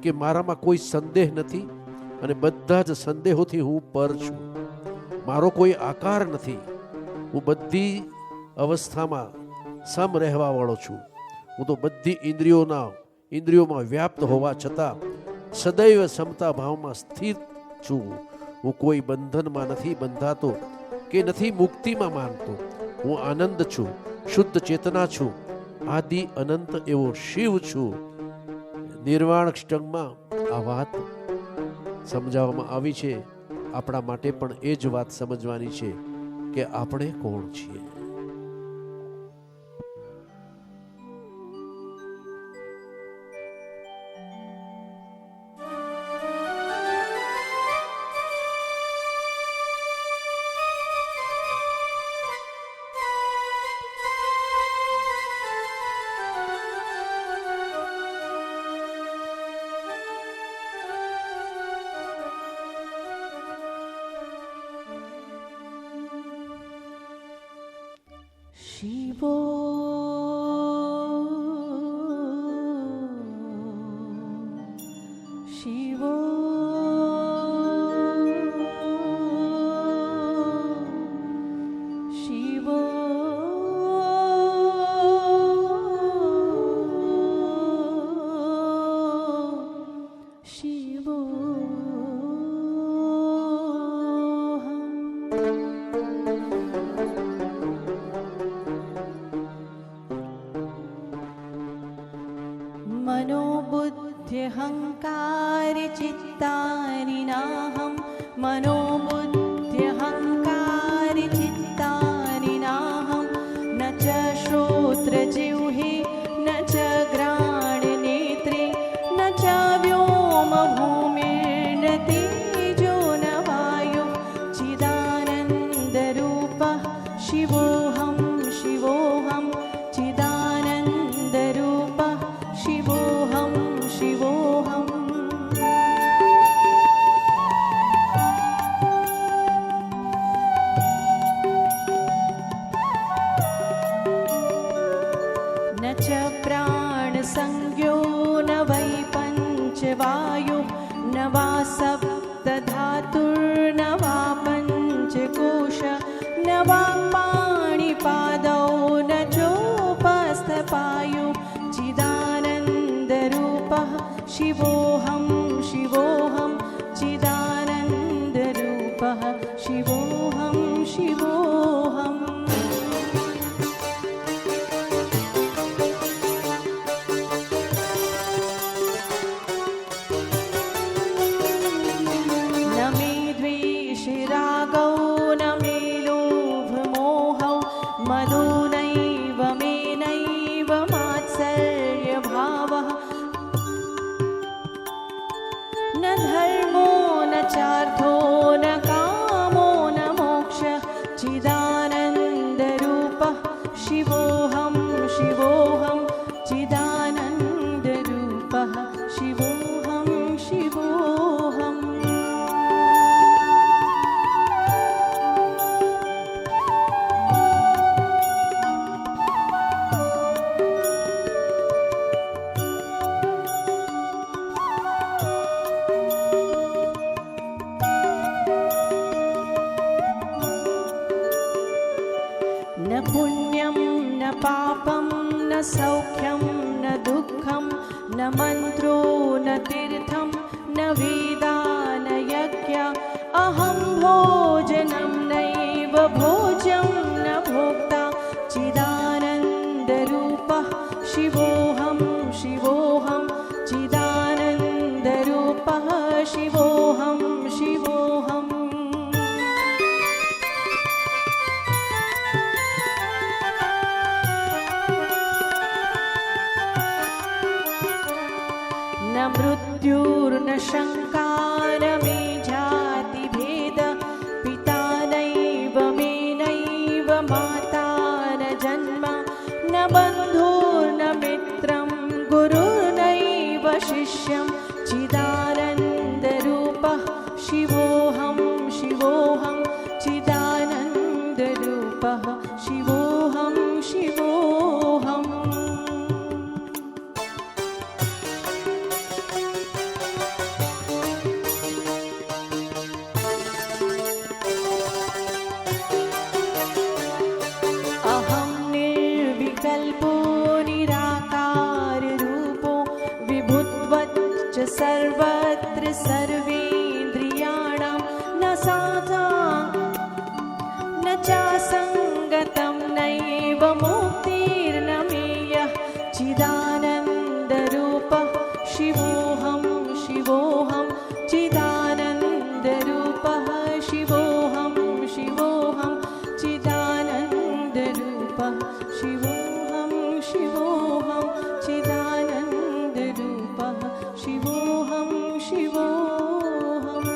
કે મારામાં કોઈ સંદેહ નથી અને બધા જ સંદેહોથી હું પર છું. મારો કોઈ આકાર નથી. હું બધી અવસ્થામાં સમ રહેવા વાળો છું. હું તો બધી ઇન્દ્રિયોમાં વ્યાપ્ત હોવા છતાં સદૈવ સમતા ભાવમાં સ્થિર છું. હું કોઈ બંધનમાં નથી બંધાતો કે નથી મુક્તિમાં માનતો. હું આનંદ છું, શુદ્ધ ચેતના છું, આદિ અનંત એવો શિવ છું. નિર્વાણાષ્ટકમાં આ વાત સમજાવવામાં આવી છે. આપણા માટે પણ એ જ વાત સમજવાની છે કે આપણે કોણ છીએ. શિવો શિવો શિવો શિવો मनोबुद्ध्यहङ्कारि चित्तानि नाहं मनोबुद्ध्यहङ्कारि चित्तानि नाहं न च श्रोत्रजिह्वे न च घ्राणनेत्रे न च व्योमभूमिर्न तेजो न वायुः चिदानन्दरूपः शिवोऽहं शिवोऽहं चिदानन्दरूपः शिवोऽहं शिवोऽहम् न च प्राणसंज्ञो न वै पञ्चवायुः न वा सप्तधातुर्न वा पञ्चकोश न वा पाणिपादौ न चोपस्थपायुः चिदानन्दरूपः शिवोऽहं शिवोऽहं चिदानन्दरूपः शिवोऽहं शिवोऽहम् न मे द्वेषरागौ न मे लोभमोहौ मदो नैव मे नैव मात्सर्यभावः न धर्मो न चार्थो न कामो न मोक्षः चिदानन्दरूपः शिवोऽहं शिवोऽहं चिदानन्दरूपः शिवोऽहं शिवोऽहम् न पुण्यं न पापं न सौख्यं न दुःखं न मन्त्रो न तीर्थं न वेदा न यज्ञ अहं भोजनं नैव भोज्यं न भोक्ता चिदानन्दरूपः शिवोऽहं शिवोऽहं चिदानन्दरूपः शिवोऽहं शिवोऽहम् न मृत्युर्न शङ्का न मे जातिभेद पिता नैव मे नैव माता न जन्म न बन्धुर्न मित्रं गुरुर्नैव शिष्यं चिदानन्दरूपः शिवोऽहं शिवोऽहं चिदानन्दरूपः शिवोऽहं शिवोऽहम् अहं निर्विकल्पो निराकाररूपो विभुत्वच्च सर्वत्र सर्वेन्द्रियाणां न साधा न चासङ्गतं नैव मुक्तिर्न मेयः चिदानन्दरूपः शिवोऽहं शिवोऽहं चिदानन्दरूपः शिवोऽहं शिवोऽहं चिदानन्दरूपः शिवोऽहं शिवोऽहं चिदानन्दरूपः शिवोऽहं शिवोऽहम्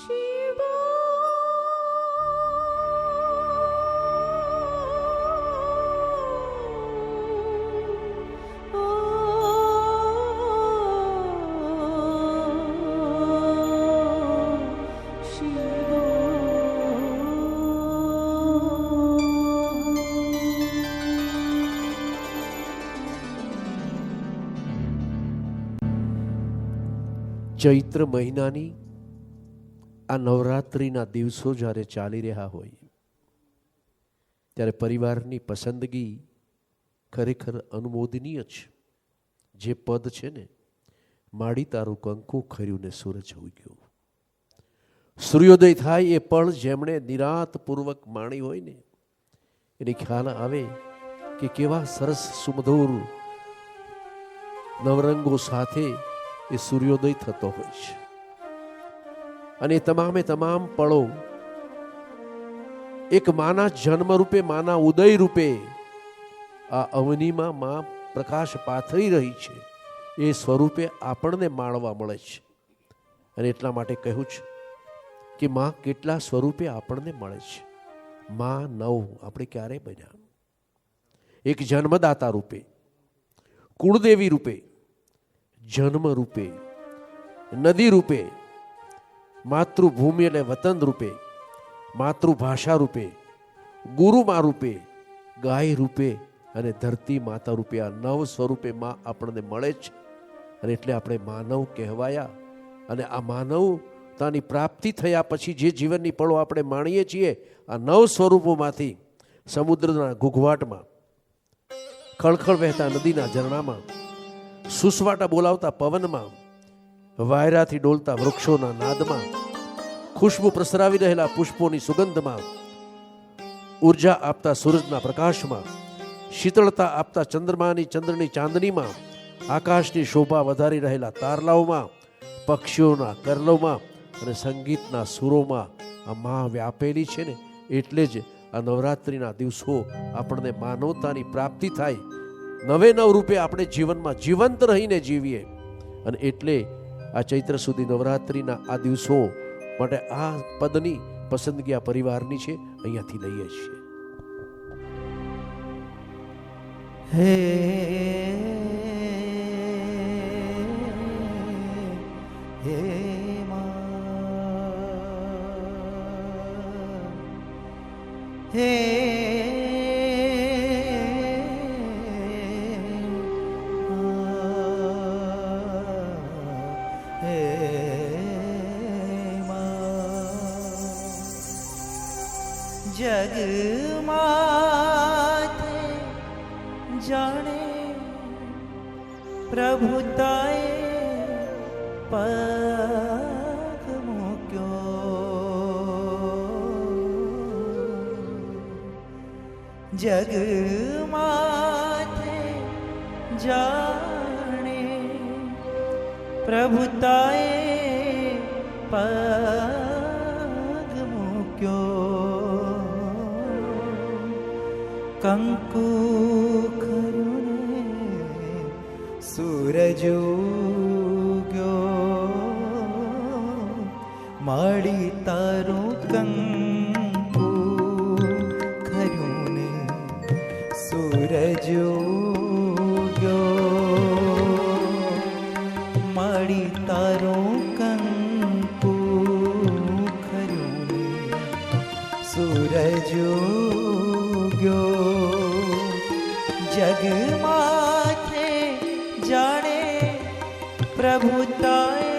शिवो शिवो ચૈત્ર મહિનાની આ નવરાત્રિના દિવસો જ્યારે ચાલી રહ્યા હોય ત્યારે પરિવારની પસંદગી ખરેખર અનુમોદનીય છે. જે પદ છે ને, માડી તારું કંકુ ખર્યું ને સૂરજ ઉગ્યો. સૂર્યોદય થાય એ પળ જેમણે નિરાંતપૂર્વક માણી હોય ને એની ખ્યાલ આવે કે કેવા સરસ સુમધુર નવરંગો સાથે એ સૂર્યોદય થતો હોય છે. અને તમામે તમામ પળો એક માના જન્મ રૂપે, માના ઉદય રૂપે આ અવનીમાં માં પ્રકાશ પાથરી રહી છે એ સ્વરૂપે આપણને માણવા મળે છે. અને એટલા માટે કહ્યું છે કે માં કેટલા સ્વરૂપે આપણને મળે છે. માં નવ આપણે ક્યારે બન્યા? એક જન્મદાતા રૂપે, કુળદેવી રૂપે, જન્મ રૂપે, નદી રૂપે, માતૃભૂમિ એટલે વતન રૂપે, માતૃભાષા રૂપે, ગુરુમા રૂપે, ગાય રૂપે અને ધરતી માતા રૂપે આ નવ સ્વરૂપે માં આપણને મળે છે. અને એટલે આપણે માનવ કહેવાયા. અને આ માનવતાની પ્રાપ્તિ થયા પછી જે જીવનની પળો આપણે માણીએ છીએ આ નવ સ્વરૂપોમાંથી સમુદ્રના ઘૂઘવાટમાં, ખળખળ વહેતા નદીના ઝરણામાં, સુસવાટા બોલાવતા પવનમાં, વાયરાથી ડોલતા વૃક્ષોના નાદમાં, ખુશ્બુ પ્રસરાવી રહેલા પુષ્પોની સુગંધમાં, ઉર્જા આપતા સૂરજના પ્રકાશમાં, શીતળતા આપતા ચંદ્રની ચાંદનીમાં, આકાશની શોભા વધારી રહેલા તારલાઓમાં, પક્ષીઓના કરલોમાં અને સંગીતના સુરોમાં આ માં વ્યાપેલી છે ને. એટલે જ આ નવરાત્રિના દિવસો આપણને માનવતાની પ્રાપ્તિ થાય, નવે નવ રૂપે આપણે જીવનમાં જીવંત રહીને જીવીએ. અને એટલે આ ચૈત્ર સુધી નવરાત્રિના આ દિવસો માટે આ પદની પસંદગી આ પરિવારની છે, અહીંયાથી લઈએ છીએ. હે હે હે જગ માથે જાણે પ્રભુતાએ પગ મૂક્યો. જગ માથે જાણે પ્રભુતાએ પગ મૂક્યો. કંકુ ખરું ને સૂરજ ઉગ્યો. માડી તારું કંકુ ખરું ને સૂરજ ઉગ્યો. માડી તારું કંકુ ખરું ને સૂરજ ઉગ્યો. જગ માથે જાણે પ્રભુતાએ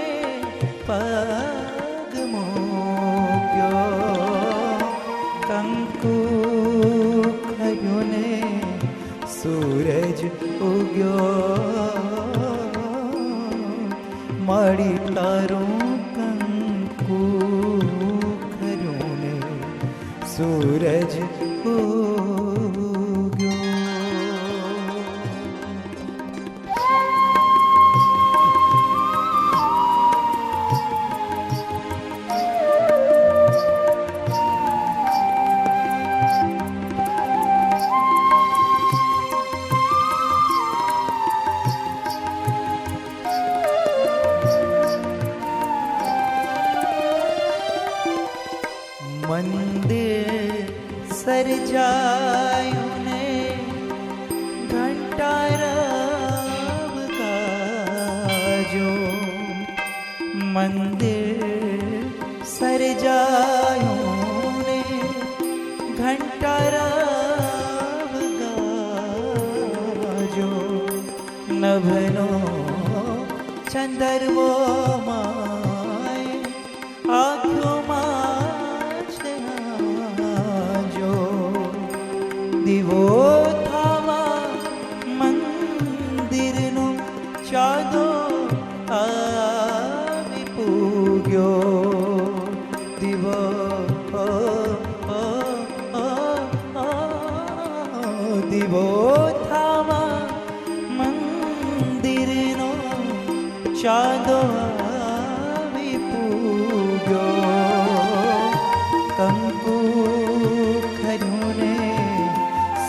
પગ મૂક્યો. કંકુ ખર્યું ને સૂરજ ઉગ્યો. મળી તારું કંકુ ખર્યું ને સૂરજ મંદિર સર્જાયું ને ઘંટારવ ગાજો. મંદિર સર્જાયું ને ઘંટારવ ગાજો. નભનો ચંદરવો માય આંખોમાં છે જો દીવો થાવા મંદિરનો ચાદો આવી પૂગ્યો દીવો દીવો થાવા મંદિરનો ચાંદો આવી પૂગ્યો કંકુ ખર્યું ને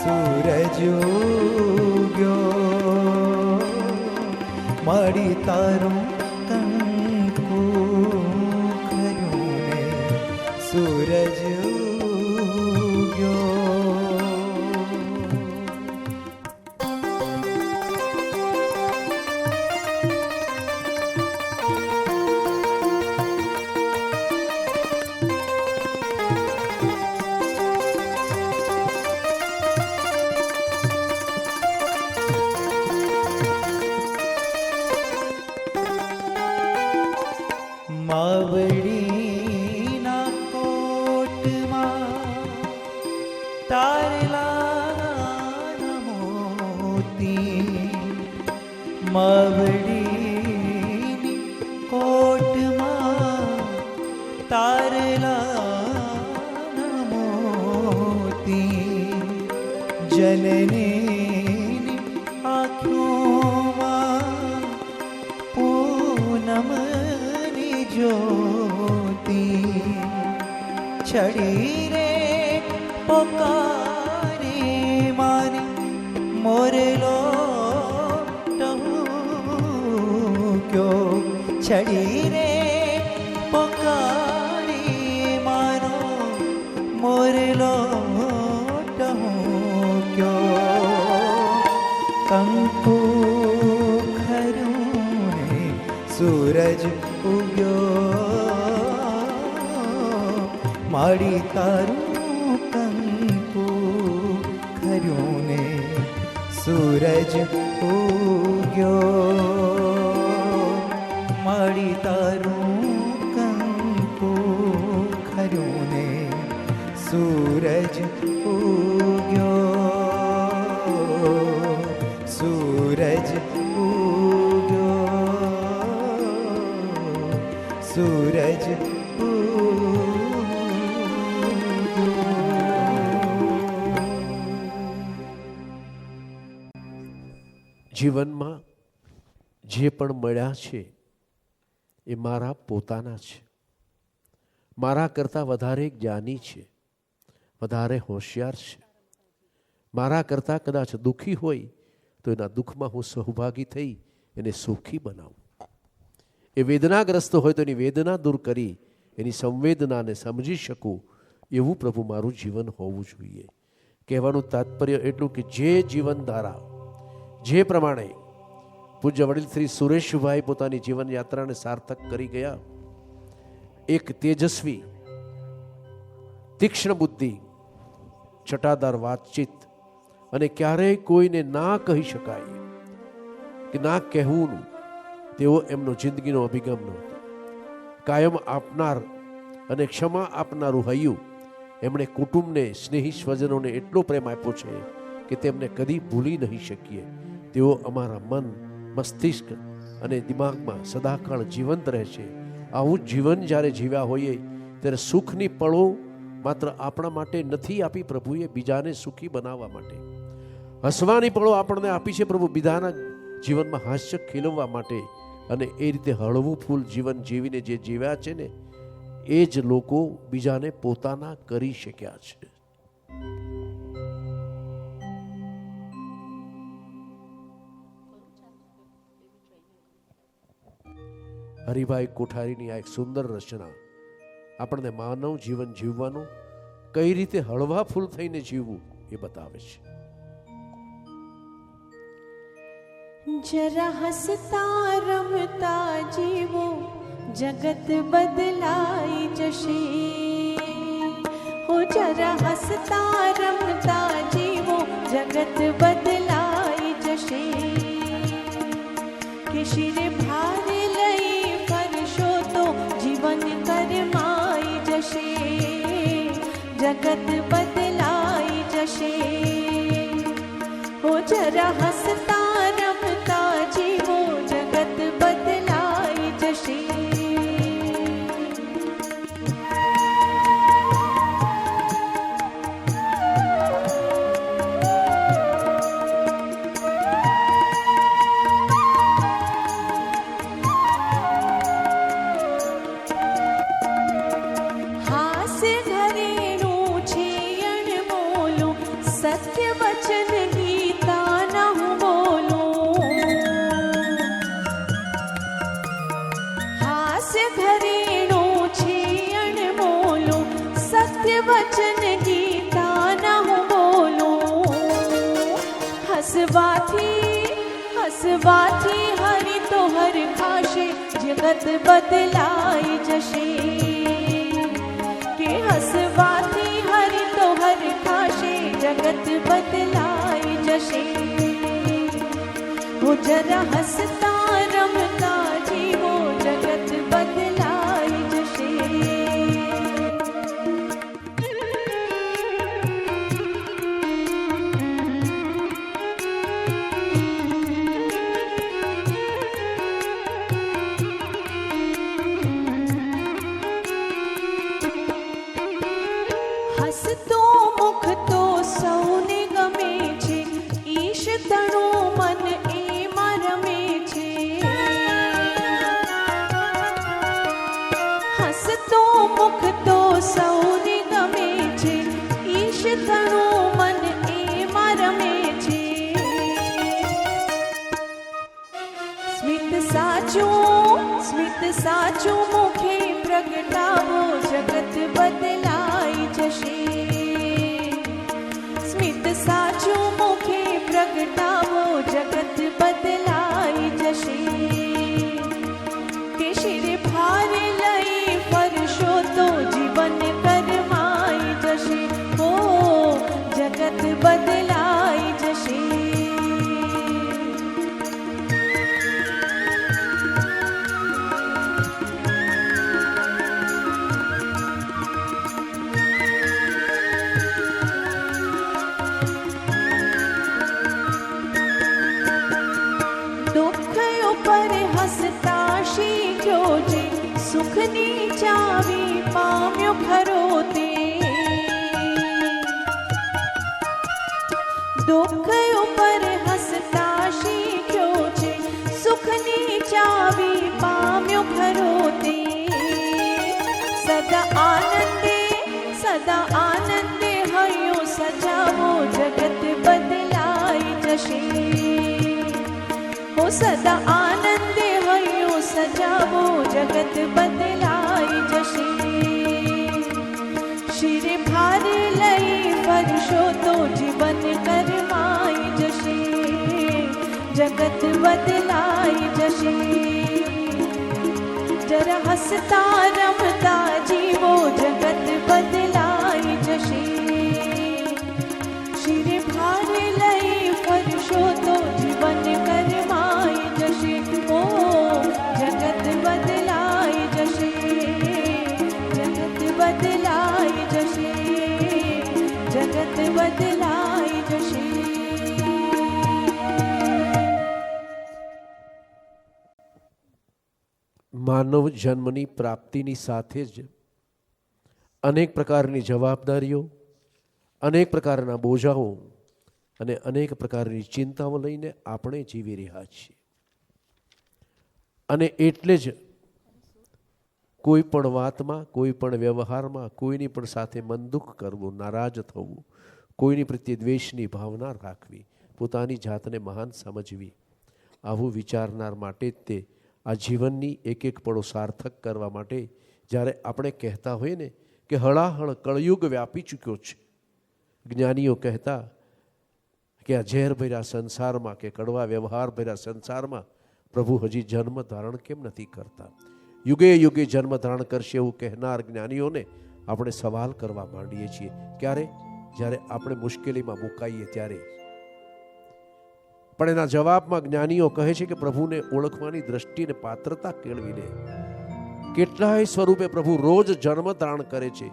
સૂરજ ઉગ્યો મળી તારું કંકુ ખર્યું ને સૂરજ ઉગ્યો માવડીના કોટમાં તારલા મોતી માવડીની કોટમાં તારલા મોતી જનની આંખોમાં પૂનમ જ્યોતિ છડી રે પોકારે મારી મોરલો ટહુક્યો છડી રે પોકારે મારો મોરલો ટહુક્યો કંકુ ખરું ને સૂરજ મારી તારું કંકુ ખર્યું ને સૂરજ ઉગ્યો મારી તારું કંકુ ખર્યું ને સૂરજ ઉગ્યો સૂરજ ઉગ્યો સૂરજ જીવનમાં જે પણ મળ્યા છે એ મારા પોતાના છે, મારા કરતાં વધારે જ્ઞાની છે, વધારે હોશિયાર છે, મારા કરતાં કદાચ દુઃખી હોય તો એના દુઃખમાં હું સહભાગી થઈ એને સુખી બનાવું, એ વેદનાગ્રસ્ત હોય તો એની વેદના દૂર કરી એની સંવેદનાને સમજી શકું, એવું પ્રભુ મારું જીવન હોવું જોઈએ. કહેવાનું તાત્પર્ય એટલું કે જે જીવનધારા, જે પ્રમાણે પૂજ્ય વડીલ શ્રી સુરેશભાઈ પોતાની જીવન યાત્રાને સાર્થક કરી ગયા, એક તેજસ્વી, તીક્ષ્ણ બુદ્ધિ, છટાદાર વાતચીત અને ક્યારેય કોઈને ના કહી શકાય કે ના કહેવું, તેવો એમનો જિંદગીનો અભિગમ નહોતો. કાયમ આપનાર અને ક્ષમા આપનારું હૈયું. એમણે કુટુંબને, સ્નેહી સ્વજનોને એટલો પ્રેમ આપ્યો છે કે તેમને કદી ભૂલી નહીં શકીએ. તેઓ અમારા મન, મસ્તિષ્ક અને દિમાગમાં સદાકાળ જીવંત રહે છે. આવું જીવન જ્યારે જીવ્યા હોઈએ ત્યારે સુખની પળો માત્ર આપણા માટે નથી આપી પ્રભુએ, બીજાને સુખી બનાવવા માટે. હસવાની પળો આપણને આપી છે પ્રભુ બીજાના જીવનમાં હાસ્ય ખીલવવા માટે. અને એ રીતે હળવું ફૂલ જીવન જીવીને જે જીવ્યા છે ને, એ જ લોકો બીજાને પોતાના કરી શક્યા છે. હરિભાઈ કોઠારીની આ એક સુંદર રચના આપણને માનવ જીવન જીવવાનું, કઈ રીતે હળવા ફૂલ થઈને જીવવું એ બતાવે છે. જરા હસતા રમતા જીવો, જગત બદલાઈ જશે. હો જરા હસતા રમતા જીવો, જગત બદલાઈ જશે. કે શિરે ભારે જગત બદલાઈ જશે. હો જરા હસતા રમતા જીવો, જગત બદલાઈ જશે. હાસ્ય ઘરેણું છે અણમોલું, સત્ય વચન ગીતા ન હું બોલું. હાસ્ય ઘરેણું છે અણમોલું, સત્ય વચન ગીતા ન હું બોલું. હસવાથી હરિ તો હર ખાશે, જગત બદલાઈ જશે. કે હસવાથી હરિ તો હર ખાશે, જગત બદલાઈ જશે. હો જરા હસતા રમતા જીવો, જગત બદલાઈ જશે. હસતો મુખ તો સૌને ગમે છે, ઈશ તણું મન એમાં રમે છે. હસતો મુખ તો સૌને ગમે છે, ઈશ તણું મન એમાં રમે છે. સ્મિત સાચું મુખે પ્રગટાવો, જગત બદલાઈ જશે. સ્મિત સાચું મુખે પ્રગટાવો, જગત બદલાઈ જશે. કે શિરે ભાર લઈ ફરશો તો જીવન કરમાઈ જશે. ઓ જગત બદલાઈ જશે. દુઃખ ઉપર હસતા શીખ્યો છે, સુખની ચાવી પામ્યો ખરો તે. દુઃખ ઉપર હસતા શીખ્યો છે, સુખની ચાવી પામ્યો ખરો તે. સદા આનંદે હૈયો સજાવો, જગત બદલાઈ જશે. હો સદા આનંદે હૈયો સજાવો, જગત બદલાઈ જશે. શિરે ભાર લઈ ફરશો તો જીવન કરમાઈ જશે. જગત બદલાઈ જશે. જરા હસતા રમતા જીવો, જગત બદલાઈ જશે. શિરે ભાર લઈ ફરશો તો જીવન કરમાઈ જશે. ઓ જગત બદલાઈ જશે. જગત બદલાઈ જશે. જગત બદલાઈ જશે. માનવ જન્મની પ્રાપ્તિની સાથે જ અનેક પ્રકારની જવાબદારીઓ, અનેક પ્રકારના બોજાઓ અને અનેક પ્રકારની ચિંતાઓ લઈને આપણે જીવી રહ્યા છીએ. અને એટલે જ કોઈ પણ વાતમાં, કોઈ પણ વ્યવહારમાં કોઈની પણ સાથે મન દુઃખ કરવું, નારાજ થવું, કોઈની પ્રત્યે દ્વેષની ભાવના રાખવી, પોતાની જાતને મહાન સમજવી, આવું વિચારનાર માટે જ તે આ જીવનની એક એક પળો સાર્થક કરવા માટે જ્યારે આપણે કહેતા હોઈએ ને કે હળાહળ કળયુગ વ્યાપી ચૂક્યો છે. જ્ઞાનીઓ કહેતા કે આ ઝેરભર્યા સંસારમાં કે કડવા વ્યવહાર ભર્યા સંસારમાં પ્રભુ હજી જન્મ ધારણ કેમ નથી કરતા? યુગે યુગે જન્મ ધારણ કરશે એવું કહેનાર જ્ઞાનીઓને આપણે સવાલ કરવા માંડીએ છીએ. ક્યારે? જ્યારે આપણે મુશ્કેલીમાં મુકાઈએ ત્યારે. પણ એના જવાબમાં જ્ઞાનીઓ કહે છે કે પ્રભુને ઓળખવાની દ્રષ્ટિને પાત્રતા કેળવીને કેટલાય સ્વરૂપે પ્રભુ રોજ જન્મ ધારણ કરે છે,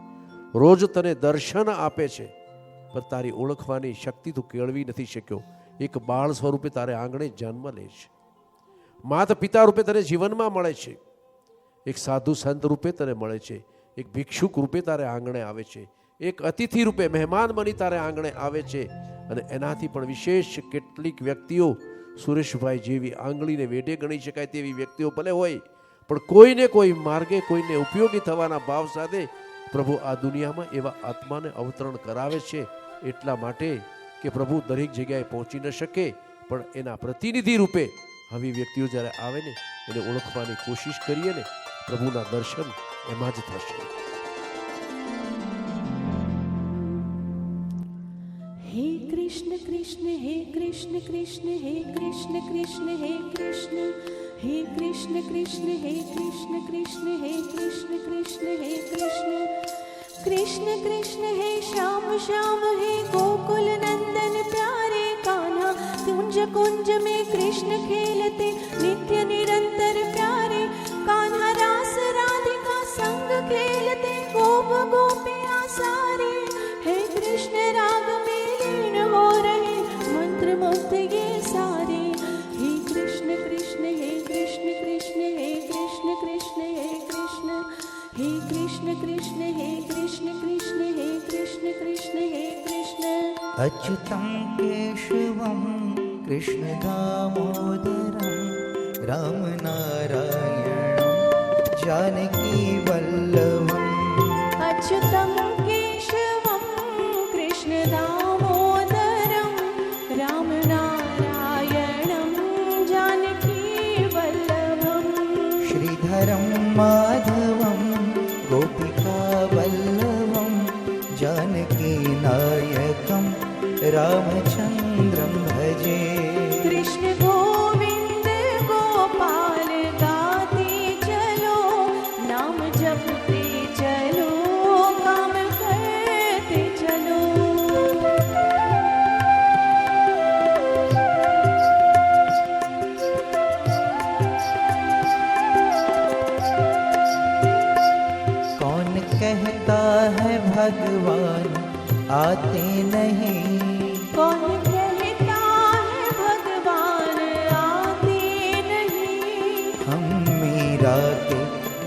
રોજ તને દર્શન આપે છે, પણ તારી ઓળખવાની શક્તિ તું કેળવી નથી શક્યો. એક બાળ સ્વરૂપે તારે આંગણે જન્મ લે છે, માતા પિતા રૂપે તને જીવનમાં મળે છે, એક સાધુ સંત રૂપે તને મળે છે, એક ભિક્ષુક રૂપે તારે આંગણે આવે છે, એક અતિથિ રૂપે મહેમાન બની તારે આંગણે આવે છે. અને એનાથી પણ વિશેષ કેટલીક વ્યક્તિઓ સુરેશભાઈ જેવી આંગળીને વેઢે ગણી શકાય તેવી વ્યક્તિઓ ભલે હોય, પણ કોઈને કોઈ માર્ગે કોઈને ઉપયોગી થવાના ભાવ સાથે પ્રભુ આ દુનિયામાં એવા આત્માને અવતરણ કરાવે છે. એટલા માટે કે પ્રભુ દરેક જગ્યાએ પહોંચી ન શકે, પણ એના પ્રતિનિધિ રૂપે આવી વ્યક્તિઓ જ્યારે આવે ને એને ઓળખવાની કોશિશ કરીએ ને, પ્રભુના દર્શન એમાં જ થશે. हे कृष्ण कृष्ण हे कृष्ण कृष्ण हे कृष्ण कृष्ण हे कृष्ण हे कृष्ण कृष्ण हे कृष्ण कृष्ण हे कृष्ण कृष्ण हे कृष्ण कृष्ण कृष्ण हे श्याम श्याम हे गोकुल नंदन प्यारे कान्हा कुंज कुंज में कृष्ण खेलते नित्य निरंतर प्यारे कान्हा रास राधिका संग खेलते गोप गोपियाँ सारे हे कृष्ण राग में लीन हो रहे मंत्र मुग्ध ये सारे हे कृष्ण कृष्ण हे कृष्ण कृष्ण हे कृष्ण कृष्ण हे कृष्ण हे कृष्ण कृष्ण हे कृष्ण कृष्ण हे कृष्ण कृष्ण हे कृष्ण अच्युतं केशवं कृष्ण दामोदरं रामनारायणं जानकी वल्लभम् अच्युतं केशवं कृष्ण दामोदरं रामनारायणं जानकी वल्लभम् श्रीधरं माधवं गोपिका वल्लभं जानकी नायकं रामचन्द्रं भजे कृष्ण गोविंद गोपाल गाते चलो नाम जपते चलो काम करते चलो कौन कहता है भगवान आते नहीं कौन कहता है भगवान आते नहीं हम मीरा के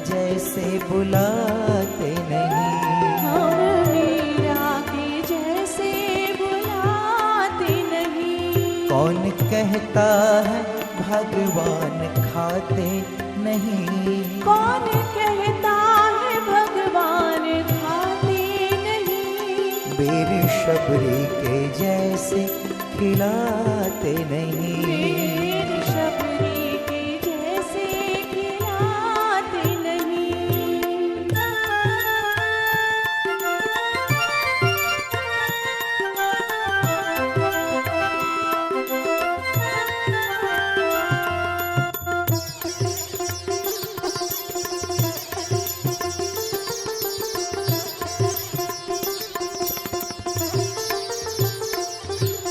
जैसे बुलाते नहीं हम मीरा के जैसे बुलाते नहीं कौन कहता है भगवान खाते नहीं कौन कहता है भगवान खाते नहीं बेर शबरी के जैसे खिलाते नहीं वीर शबरी के जैसे खिलाते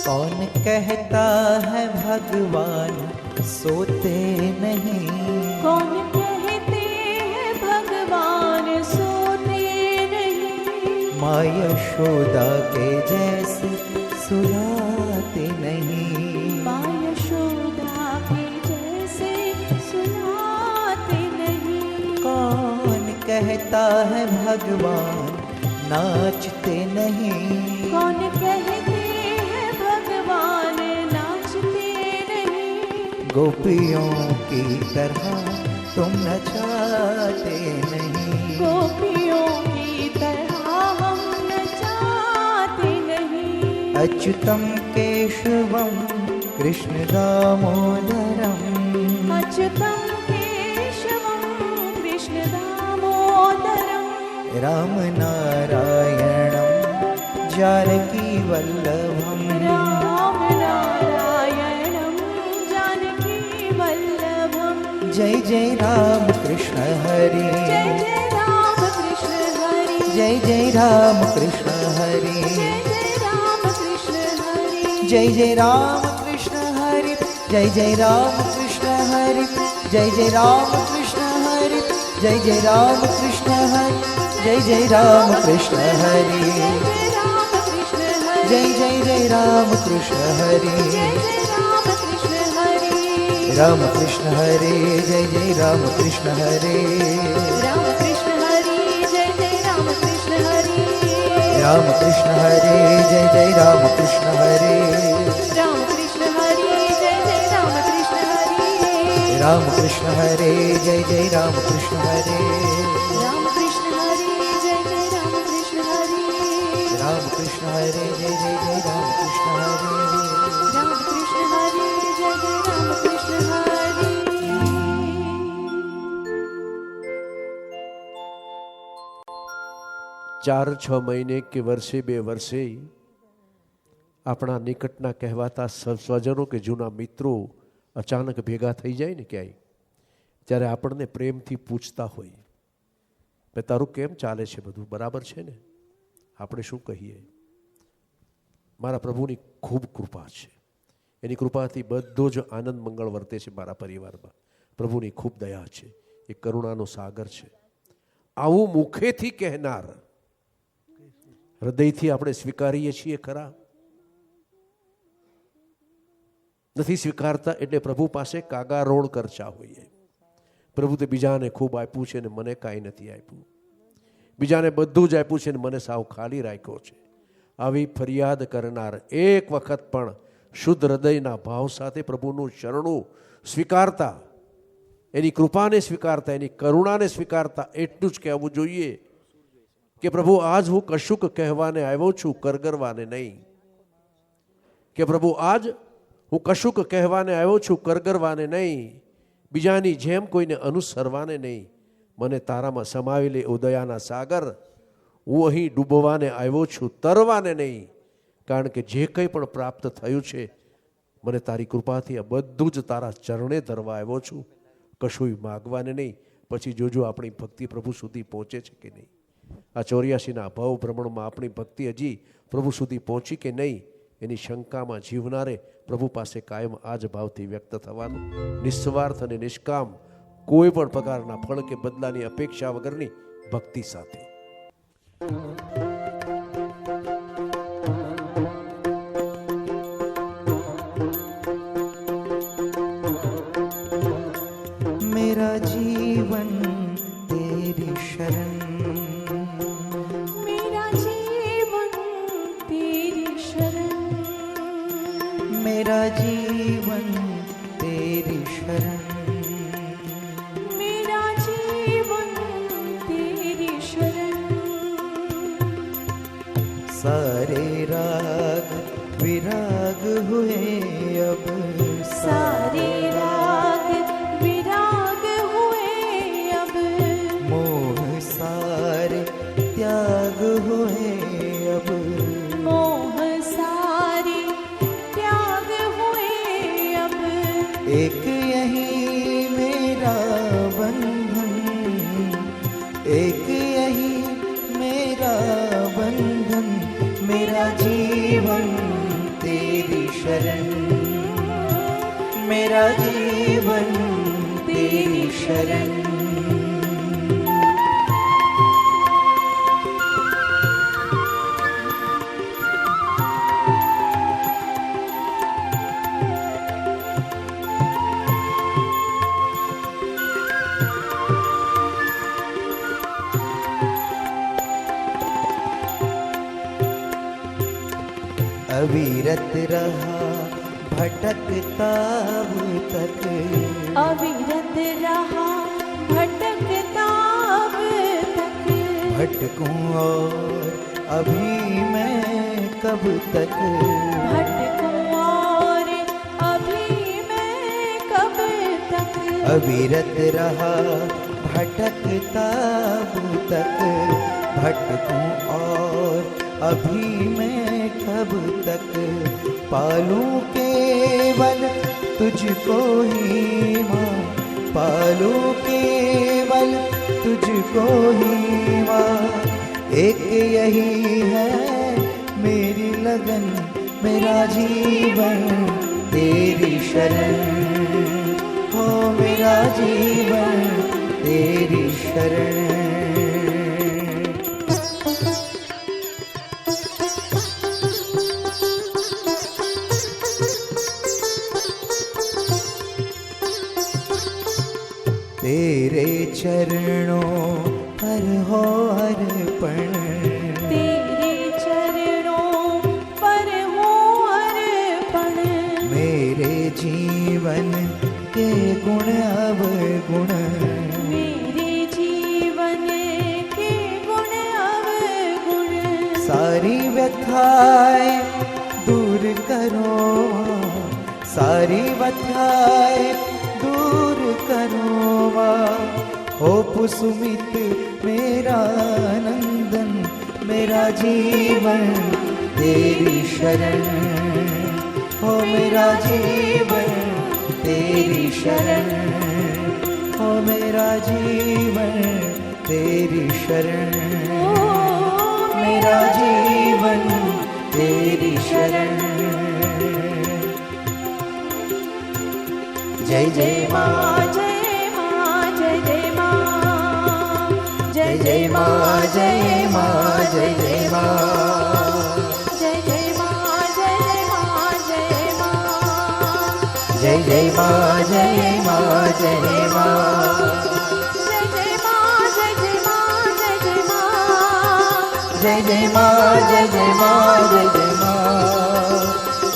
कौन कहता है भगवान सोते नहीं कौन कहते हैं भगवान सोते नहीं माँ यशोदा के जैसे सुलाते नहीं माँ यशोदा के जैसे सुनाते नहीं कौन कहता है भगवान नाचते नहीं कौन कहते हैं भगवान नाचते नहीं गोपियों की तरह तुम नचाते नहीं गोपियों की तरह हम नचाते नहीं अच्युतं केशवं कृष्ण दामोदरम् अच्युतं केशवं कृष्ण दामोदरं रामनारायणं जानकी वल्लभम् रामनारायणं जानकी वल्लभं जय जय राम कृष्ण हरे जय जय राम कृष्ण हरि जय जय राम कृष्ण हरे जय जय राम कृष्ण हरि जय जय राम कृष्ण हरे जय जय राम कृष्ण हरे जय जय राम कृष्ण हरे जय जय राम कृष्ण हरे जय जय राम कृष्ण हरे जय जय जय राम कृष्ण हरे राम कृष्ण हरे जय जय राम कृष्ण हरे राम कृष्ण हरे जय जय राम कृष्ण हरे राम कृष्ण हरे जय जय राम कृष्ण हरे राम कृष्ण हरे जय जय राम कृष्ण हरे राम कृष्ण हरे जय जय राम कृष्ण हरे राम कृष्ण हरे जय जय राम कृष्ण हरे राम कृष्ण हरे जय जय राम कृष्ण हरे राम कृष्ण हरे जय जय राम कृष्ण हरे। 4-6 મહિને કે વર્ષે 2 વર્ષે આપણા નિકટના કહેવાતા સ્વજનો કે જૂના મિત્રો અચાનક ભેગા થઈ જાય ને ક્યાંય, ત્યારે આપણને પ્રેમથી પૂછતા હોય, ભાઈ તારું કેમ ચાલે છે, બધું બરાબર છે ને? આપણે શું કહીએ? મારા પ્રભુની ખૂબ કૃપા છે, એની કૃપાથી બધો જ આનંદ મંગળ વર્તે છે મારા પરિવારમાં. પ્રભુની ખૂબ દયા છે, એ કરુણાનો સાગર છે. આવું મુખેથી કહેનાર હૃદયથી આપણે સ્વીકારીએ છીએ ખરા? નથી સ્વીકારતા એટલે પ્રભુ પાસે કાગારોળ કરતા હોઈએ. પ્રભુ તો બીજાને ખૂબ આપ્યું છે ને મને કાંઈ નથી આપ્યું, બીજાને બધું જ આપ્યું છે ને મને સાવ ખાલી રાખ્યો છે. આવી ફરિયાદ કરનાર એક વખત પણ શુદ્ધ હૃદયના ભાવ સાથે પ્રભુનું શરણું સ્વીકારતા, એની કૃપાને સ્વીકારતા, એની કરુણાને સ્વીકારતા એટલું જ કહેવું જોઈએ કે પ્રભુ આજ હું કશુંક કહેવાને આવ્યો છું, કરગરવાને નહીં. કે પ્રભુ આજ હું કશુંક કહેવાને આવ્યો છું, કરગરવાને નહીં, બીજાની જેમ કોઈને અનુસરવાને નહીં. મને તારામાં સમાવી લે ઉદયાના સાગર, હું અહીં ડૂબવાને આવ્યો છું, તરવાને નહીં. કારણ કે જે કંઈ પણ પ્રાપ્ત થયું છે મને તારી કૃપાથી આ બધું જ તારા ચરણે ધરવા આવ્યો છું, કશુંય માગવાને નહીં. પછી જોજો આપણી ભક્તિ પ્રભુ સુધી પહોંચે છે કે નહીં. આ 84ના ભવ ભ્રમણમાં આપણી ભક્તિ હજી પ્રભુ સુધી પહોંચી કે નહીં એની શંકામાં જીવનારે પ્રભુ પાસે કાયમ આ જ ભાવથી વ્યક્ત થવાનું, નિસ્વાર્થ અને નિષ્કામ, કોઈ પણ પ્રકારના ફળ કે બદલાની અપેક્ષા વગરની ભક્તિ સાથે. मेरा जीवन तेरी शरण, मेरा जीवन तेरी शरण, मेरा जीवन तेरी शरण, मेरा जीवन तेरी शरण. सारे राग विराग हुए अब, सारे राग विराग हुए अब, मोह सारे त्याग हुए अब, मोह सारे त्याग हुए अब. एक यही मेरा बंधन, एक यही मेरा बंधन, मेरा जीवन तेरी शरण, मेरा जीवन तेरी शरण. अविरत रहा भटकता अब तक, अविरत रहा भटकता अब तक, भटकूं और अभी मैं कब तक, भटकूं और अभी मैं कब तक. अविरत रहा भटकता अब तक, भटकूं और अभी मैं कब तक. पालूं केवल तुझको ही माँ, पालूं केवल तुझको ही माँ. एक यही है मेरी लगन, मेरा जीवन तेरी शरण, हो मेरा जीवन तेरी शरण. तेरे चरणों पर हो अर्पण, तेरे चरणों पर हो अर्पण। मेरे जीवन के गुण अवगुण, मेरे जीवन के गुण अवगुण। सारी व्यथाएं दूर करो, सारी व्यथाएं दूर करो। हो पुसुमित मेरा नंदन, मेरा जीवन तेरी शरण, हो मेरा जीवन तेरी शरण, हो मेरा जीवन तेरी शरण, मेरा जीवन तेरी शरण। जय जय माँ, जय माँ, जय जय माँ, जय जय माँ, जय माँ, जय जय माँ, जय जय माँ, जय जय माँ, जय माँ, जय जय माँ, जय माँ, जय माँ, जय जय माँ, जय जय माँ, जय जय माँ, जय जय माँ, जय जय माँ, जय जय माँ।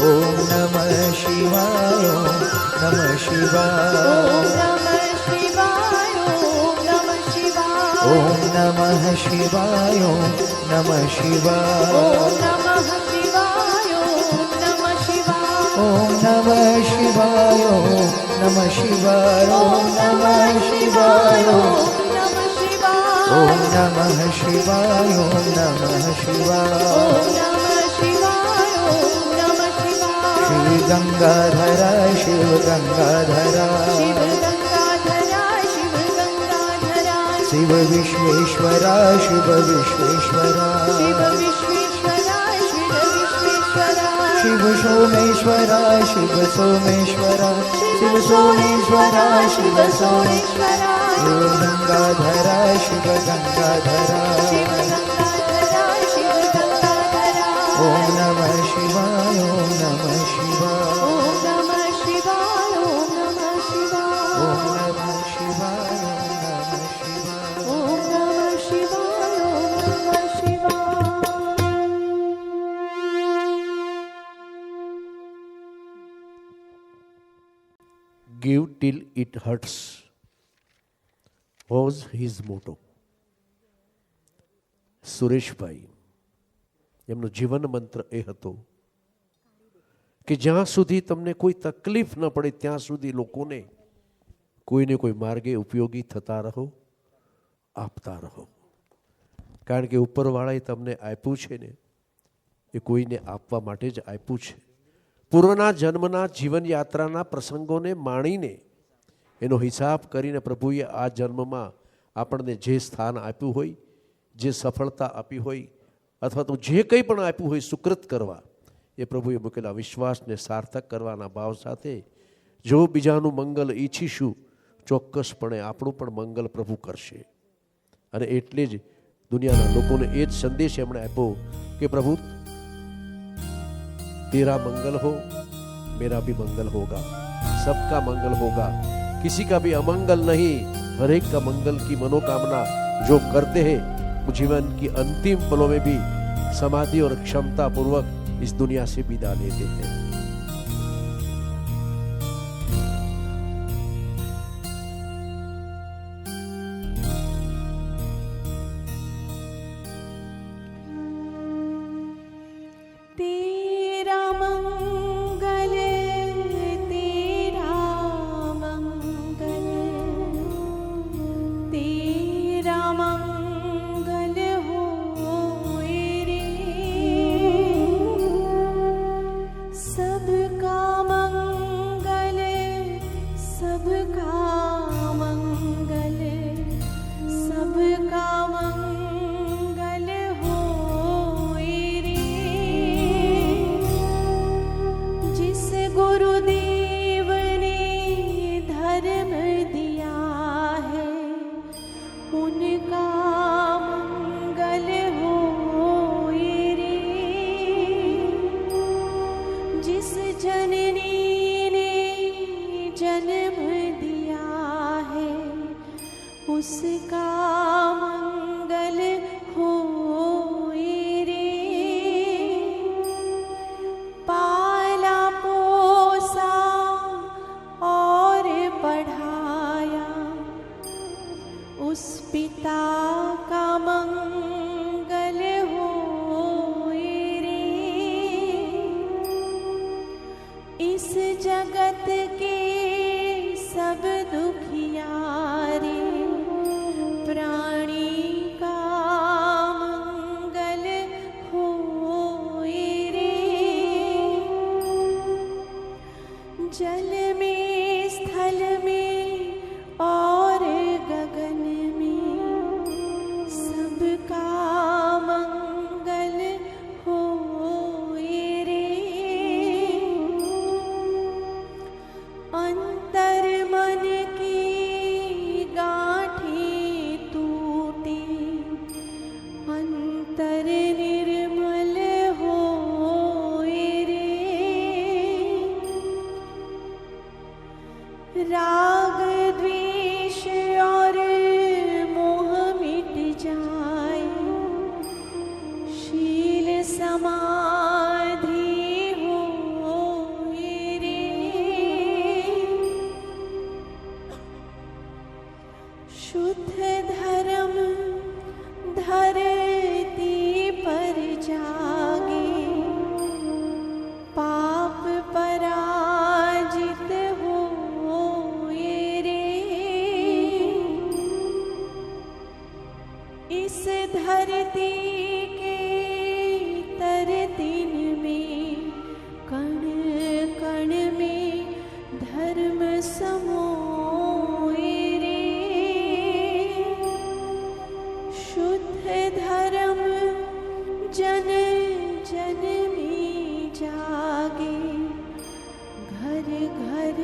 ओम नमः शिवाय, ओम नमः शिवाय, ओम नमः शिवाय, ओम नमः शिवाय, ओम नमः शिवाय, ओम नमः शिवाय, ओम नमः शिवाय, ओम नमः शिवाय, ओम नमः शिवाय, ओम नमः शिवाय, ओम नमः शिवाय, ओम नमः शिवाय, ओम नमः शिवाय, ओम नमः शिवाय। शिव गंगाधरा, शिव गंगाधरा, शिव गंगाधरा, शिव गंगाधरा, शिव विश्वेश्वरा, शिव विश्वेश्वरा, शिव विश्वेश्वरा, शिव विश्वेश्वरा, शिव सोमेश्वरा, शिव सोमेश्वरा, शिव सोमेश्वरा, शिव सोमेश्वरा, शिव गंगाधरा, शिव गंगाधरा, शिव गंगाधरा, शिव गंगाधरा। ओम नमः शिवाय, ओम नमः शिवाय, ओम नमः शिवाय, ओम नमः शिवाय, ओम नमः शिवाय, ओम नमः शिवाय। ओम नमः शिवाय, ओम नमः शिवाय। Give till it hurts was his motto. Sureshbhai એમનો જીવન મંત્ર એ હતો કે જ્યાં સુધી તમને કોઈ તકલીફ ન પડે ત્યાં સુધી લોકોને કોઈને કોઈ માર્ગે ઉપયોગી થતા રહો, આપતા રહો. કારણ કે ઉપરવાળાએ તમને આપ્યું છે ને એ કોઈને આપવા માટે જ આપ્યું છે. પૂર્વના જન્મના જીવન યાત્રાના પ્રસંગોને માણીને એનો હિસાબ કરીને પ્રભુએ આ જન્મમાં આપણને જે સ્થાન આપ્યું હોય, જે સફળતા આપી હોય, અથવા તો જે કંઈ પણ આપ્યું હોય સુકૃત કરવા, એ પ્રભુએ મૂકેલા વિશ્વાસને સાર્થક કરવાના ભાવ સાથે જો બીજાનું મંગલ ઈચ્છીશું, ચોક્કસપણે આપણું પણ મંગલ પ્રભુ કરશે. અને એટલે જ દુનિયાના લોકોને એ જ સંદેશ એમણે આપ્યો કે પ્રભુ तेरा मंगल हो, मेरा भी मंगल होगा, सबका मंगल होगा, किसी का भी अमंगल नहीं, हर एक का मंगल की मनोकामना जो करते हैं वो जीवन की अंतिम पलों में भी समाधि और क्षमता पूर्वक इस दुनिया से विदा लेते हैं. तेरा मंगल, तेरा मंगल, तेरा मंगल होए रे, सबका मंगल, सबका मंगल, सबका मंगल होए रे। जिस गुरुदेव ने धर्म दिया है उनका मंगल होए रे। जिस जननी ने जन्म दिया है उसका मंगल होए रे। पाला पोसा और पढ़ाया उस पिता का मंगल होए रे। इस जगत के सब दुखियारे प्राणी का मंगल होए रे। जल में स्थल में और गगन में सबका मंगल होए रे। अंतर मन की गांठें टूटे अंतर निर्मल होए रे। राग द्वेष और मोह मिट जाए शील समाधि होए रे। शुद्ध धर्म धरती पर जागे पाप पराजित होए रे। इस धरती के तरतीन में कण कण में धर्म समोए रे। शुद्ध धर्म जन जन में जागे घर घर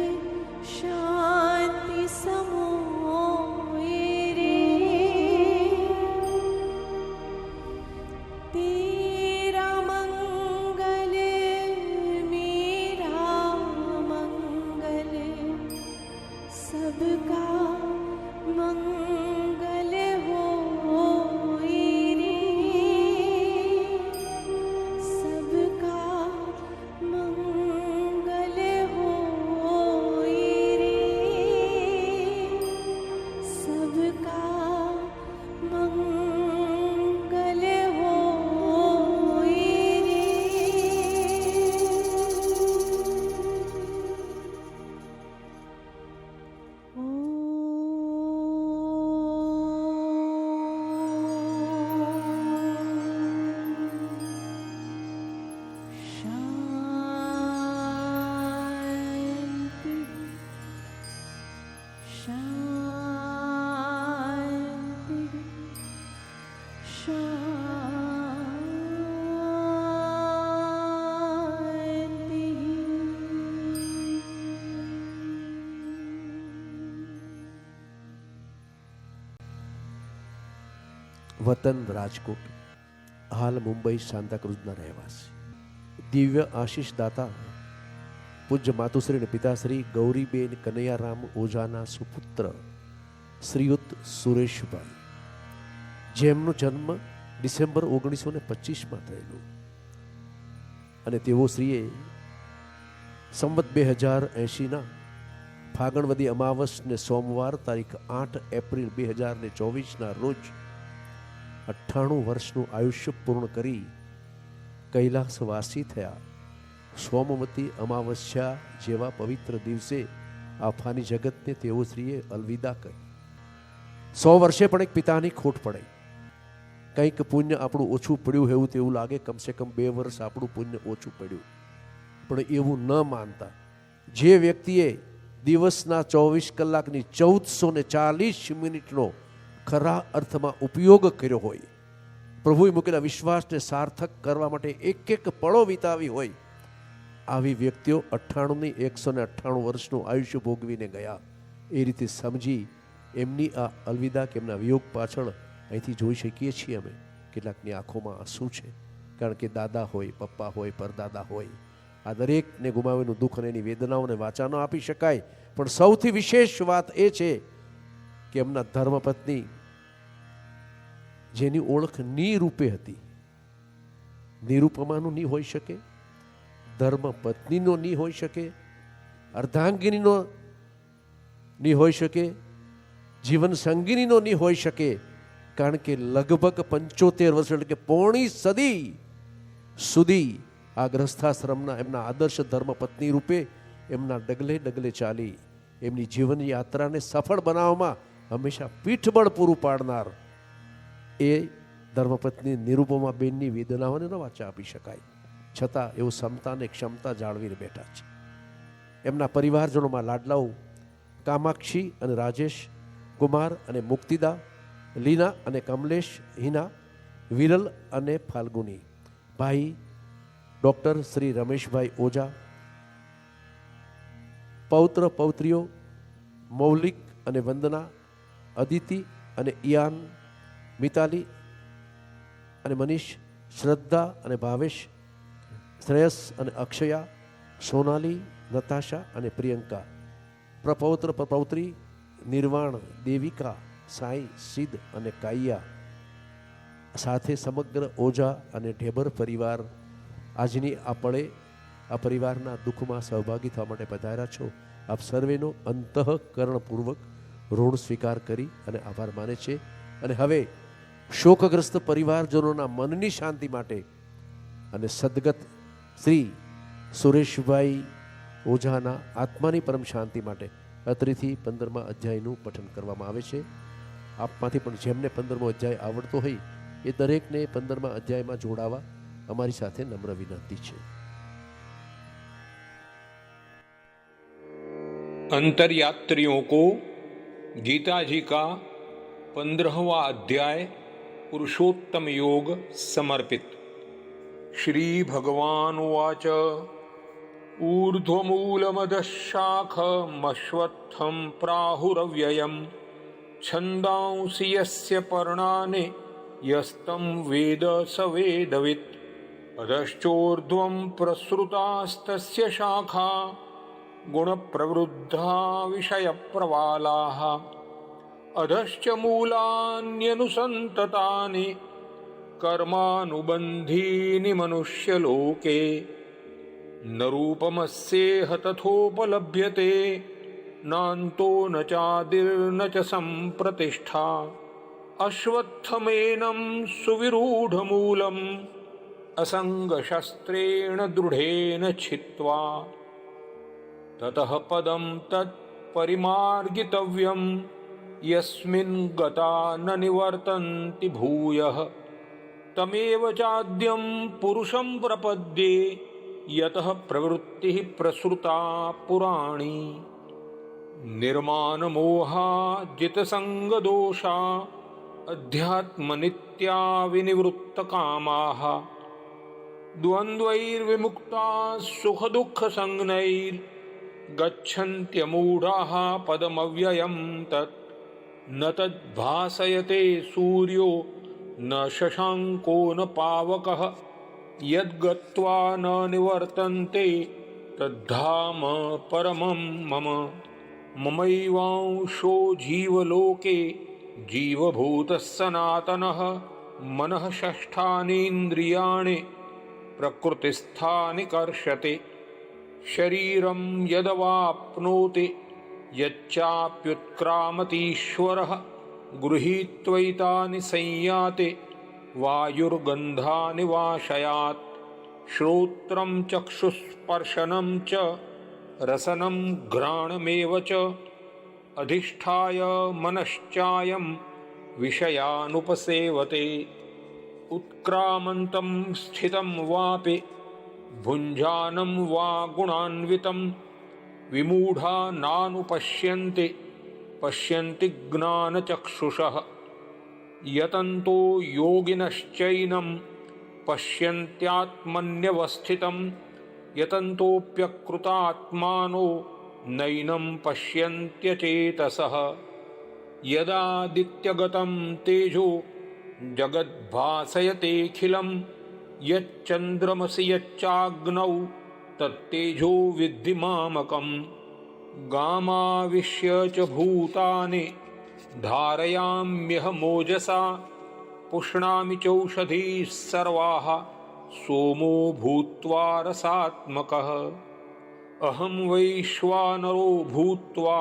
शांति समोए रे। तेरा मंगल मेरा मंगल सबका मंगल होए रे। सबका मंगल होए रे। सबका मंगल होए रे। शांति शांति વતન રાજકોટ, હાલ મુંબઈ સાંતાક્રુઝના રહેવાસી, દિવ્ય આશીષ દાતા પૂજ્ય માતુશ્રી અને પિતાશ્રી ગૌરીબેન કનૈયારામ ઓઝાના સુપુત્ર શ્રીયુત સુરેશભાઈ, જેમનો જન્મ ડિસેમ્બર 1925માં થયેલો અને તેઓ શ્રીએ સંવત 2080ના ફાગણવદી અમાવસને સોમવાર તારીખ 8 એપ્રિલ 2024ના રોજ 98 વર્ષનું આયુષ્ય પૂર્ણ કરી કૈલાસવાસી થયા. સોમવતી અમાવસ્યા જેવા પવિત્ર દિવસે આ ફાની જગતને તેઓ શ્રીએ અલવિદા કરી. 100 વર્ષે પણ એક પિતાની ખોટ પડે, કંઈક પુણ્ય આપણું ઓછું પડ્યું એવું તેવું લાગે, કમસે કમ 2 વર્ષ આપણું પુણ્ય ઓછું પડ્યું, પણ એવું ન માનતા જે વ્યક્તિએ દિવસના 24 કલાકની 1440 મિનિટનો ખરા અર્થમાં ઉપયોગ કર્યો હોય, પ્રભુએ મૂકેલા વિશ્વાસને સાર્થક કરવા માટે એક એક પળો વિતાવી હોય, આવી વ્યક્તિઓ 98ની 198 વર્ષનું આયુષ્ય ભોગવીને ગયા. એ રીતે સમજી એમની આ અલવિદા કે એમના વિયોગ પાછળ અહીંથી જોઈ શકીએ છીએ અમે કેટલાકની આંખોમાં આંસુ છે, કારણ કે દાદા હોય, પપ્પા હોય, પરદાદા હોય, આ દરેકને ગુમાવેલું દુઃખ અને એની વેદનાઓને વાચા ન આપી શકાય. પણ સૌથી વિશેષ વાત એ છે કે એમના ધર્મપત્ની જેની ઓળખ નિરૂપે હતી, નિરૂપમાનું નહીં હોઈ શકે, ધર્મપત્નીનો નહીં હોઈ શકે, અર્ધાંગિનીનો નહીં હોઈ શકે, જીવન સંગીનીનો નહીં હોઈ શકે. કારણ કે લગભગ 75 વર્ષ એટલે કે પોણી સદી સુધી આ ગ્રસ્થાશ્રમના એમના આદર્શ ધર્મપત્ની રૂપે એમના ડગલે ડગલે ચાલી એમની જીવન યાત્રાને સફળ બનાવવામાં હંમેશા પીઠબળ પૂરું પાડનાર એ ધર્મપત્ની નિરૂપમા બેનની વેદનાઓને ન વાચા આપી શકાય. છતાં એવું ક્ષમતા અને ક્ષમતા જાળવીને બેઠા છે. એમના પરિવારજનોમાં લાડલાઓ કામાક્ષી અને રાજેશ, કુમાર અને મુક્તિદા, લીના અને કમલેશ, હિના, વિરલ અને ફાલ્ગુની, ભાઈ ડૉક્ટર શ્રી રમેશભાઈ ઓઝા, પૌત્ર પૌત્રીઓ મૌલિક અને વંદના, અદિતિ અને ઇયાન, મિતાલી અને મનીષ, શ્રદ્ધા અને ભાવેશ, શ્રેયસ અને અક્ષયા, સોનાલી, નતાશા અને પ્રિયંકા, પ્રપૌત્ર પ્રપૌત્રી નિર્વાણ, દેવિકા, સાઈ, સિદ્ધ અને કાયા, સાથે સમગ્ર ઓઝા અને ઢેબર પરિવાર આજની આ પળે આ પરિવારના દુઃખમાં સહભાગી થવા માટે પધાર્યા છો. આપ સર્વેનો અંતઃકરણપૂર્વક ઋણ સ્વીકાર કરી અને આભાર માને છે. અને હવે શોકગ્રસ્ત પરિવારજનોના મનની શાંતિ માટે અને સદગત શ્રી સુરેશભાઈ ઓઝાના આત્માની પરમ શાંતિ માટે અત્રેથી 15મા અધ્યાયનું પઠન કરવામાં આવે છે. આપમાંથી પણ જેમને 15મો અધ્યાય આવડતો હોય એ દરેકને 15મા અધ્યાયમાં જોડાવા हमारी साथे नम्र विनती है। अंतरयात्रियों को गीता जी का 15वां अध्याय पुरुषोत्तम योग समर्पित। श्री भगवान उवाच ऊर्ध्वमूलमदशाखमश्वत्थं प्राहुरव्ययम् छन्दांसि यस्य पर्णानि यस्तं वेद स वेदवित् अधश्चोर्ध्वं प्रसृतास्तस्य शाखा गुणप्रवृद्धा विषयप्रवालाः अधश्च मूलान्यनुसन्ततानि कर्मानुबन्धीनि मनुष्यलोके न रूपमस्येह तथोपलभ्यते नान्तो न चादिर्न च सम्प्रतिष्ठा अश्वत्थमेनं सुविरूढमूलम् असङ्गशस्त्रेण दृढेन छित्त्वा ततः पदं तत्परिमार्गितव्यं यस्मिन् गता न निवर्तन्ति भूयः तमेव चाद्यं पुरुषं प्रपद्ये यतः प्रवृत्तिः प्रसृता पुराणी निर्मानमोहा जितसङ्गदोषा अध्यात्मनित्या विनिवृत्तकामाः द्वन्द्वैर्विमुक्ताः सुखदुःखसंज्ञैर्गच्छन्त्यमूढाः पदमव्ययं तत् न तद्भासयते सूर्यो न शशाङ्को न पावकः यद्गत्वा न निवर्तन्ते तद्धाम परमं मम ममैवांशो जीवलोके जीवभूतः सनातनः मनः षष्ठानीन्द्रियाणि प्रकृतिस्थानि कर्षति शरीरं यदवाप्नोति यच्चाप्युत्क्रामतीश्वरः गृहीत्वैतानि संयाति वायुर्गन्धानि वाशयात् श्रोत्रं चक्षुस्पर्शनं च रसनं घ्राणमेव च अधिष्ठाय मनश्चायं विषयानुपसेवते उत्क्रामन्तं स्थितं वापि भुञ्जानं वा गुणान्वितं विमूढा नानुपश्यन्ति पश्यन्ति ज्ञानचक्षुषः यतन्तो योगिनश्चैनं पश्यन्त्यात्मन्यवस्थितं यतन्तोऽप्यकृतात्मानो नैनं पश्यन्त्यचेतसः यदादित्यगतं तेजो जगद्भासयतेऽखिलं यच्चन्द्रमसि यच्चाग्नौ तत्तेजो विद्धि मामकम् गामाविश्य च भूतानि धारयाम्यहमोजसा पुष्णामि चौषधीः सर्वाः सोमो भूत्वा रसात्मकः अहं वैश्वानरो भूत्वा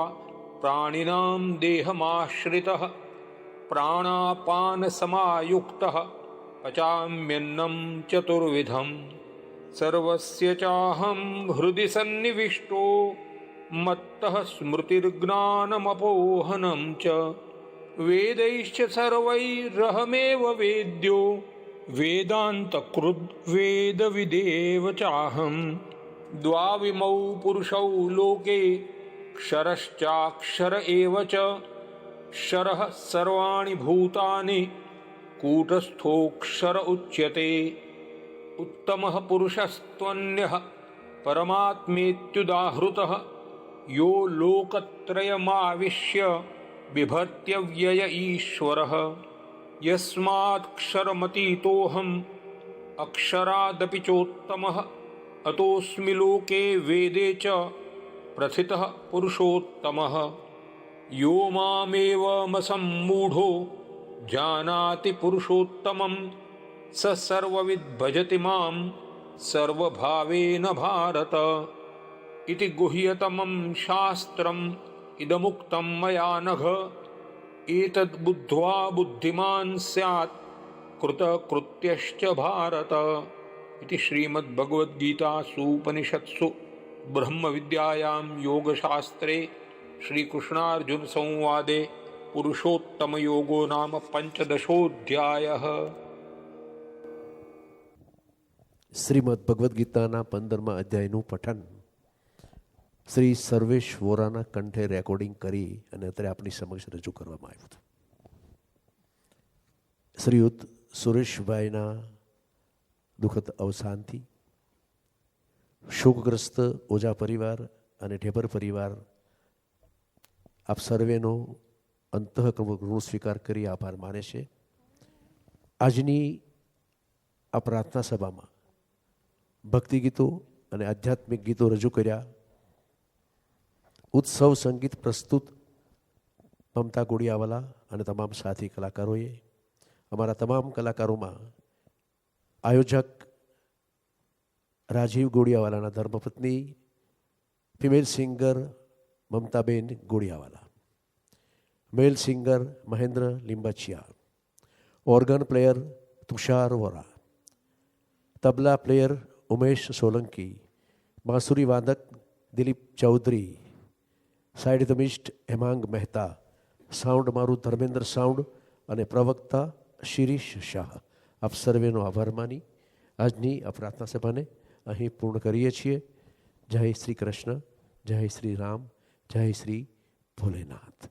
प्राणिनां देहमाश्रितः प्राणापानसमायुक्तः पचाम्यन्नं चतुर्विधम् सर्वस्य चाहं हृदि सन्निविष्टो मत्तः स्मृतिर्ज्ञानमपोहनं च वेदैश्च सर्वैरहमेव वेद्यो वेदान्तकृद् वेदविदेव चाहं द्वाविमौ पुरुषौ लोके क्षरश्चाक्षर एव च क्षरः सर्वाणि भूतानि कूटस्थोऽक्षर उच्यते उत्तमः पुरुषस्त्वन्यः परमात्मेत्युदाहृतः यो लोकत्रयमाविश्य बिभर्त्यव्यय ईश्वरः यस्मात्क्षरमतीतोऽहम् अक्षरादपि चोत्तमः अतोऽस्मि लोके वेदे च प्रथितः पुरुषोत्तमः यो मामेवमसम्मूढो जानाति पुरुषोत्तमं स सर्वविद् भजति मां सर्वभावेन भारत इति गुह्यतमं शास्त्रम् इदमुक्तं मया नघ एतद्बुद्ध्वा बुद्धिमान् स्यात् कृतकृत्यश्च भारत इति श्रीमद्भगवद्गीतासु उपनिषत्सु ब्रह्मविद्यायां योगशास्त्रे श्रीकृष्णार्जुनसंवादे पुरुषोत्तमयोगो नाम पंचदशोऽध्यायः। શ્રીમદ ભગવદ્ ગીતાના 15મા અધ્યાયનું પઠન શ્રી સર્વેશ વોરાના કંઠે રેકોર્ડિંગ કરી અને અત્યારે આપણી સમક્ષ રજૂ કરવામાં આવ્યું હતું. શ્રીયુત સુરેશભાઈના દુઃખદ અવસાનથી શોકગ્રસ્ત ઓઝા પરિવાર અને ઢેબર પરિવાર આપ સર્વેનો અંતઃકરણ ઋણ સ્વીકાર કરી આભાર માને છે. આજની આ પ્રાર્થના સભામાં ભક્તિ ગીતો અને આધ્યાત્મિક ગીતો રજૂ કર્યા. ઉત્સવ સંગીત પ્રસ્તુત મમતા ગોડિયાવાલા અને તમામ સાથી કલાકારોએ, અમારા તમામ કલાકારોમાં આયોજક રાજીવ ગોડિયાવાલાના ધર્મપત્ની, female singer Mamtaben Godiyawala, male singer Mahendra Limbachiya, organ player Tushar Vora, tabla player Umesh Solanki, બાંસુરી વાદક Dilip Chaudhary, side rhythmist Hemang Mehta, sound મારું ધર્મેન્દ્ર સાઉન્ડ અને પ્રવક્તા શિરીષ શાહ. આપ સર્વેનો આભાર માની આજની આ પ્રાર્થના સભાને અહીં પૂર્ણ કરીએ છીએ. જય શ્રી કૃષ્ણ, જય શ્રી રામ, જય શ્રી ભોલેનાથ.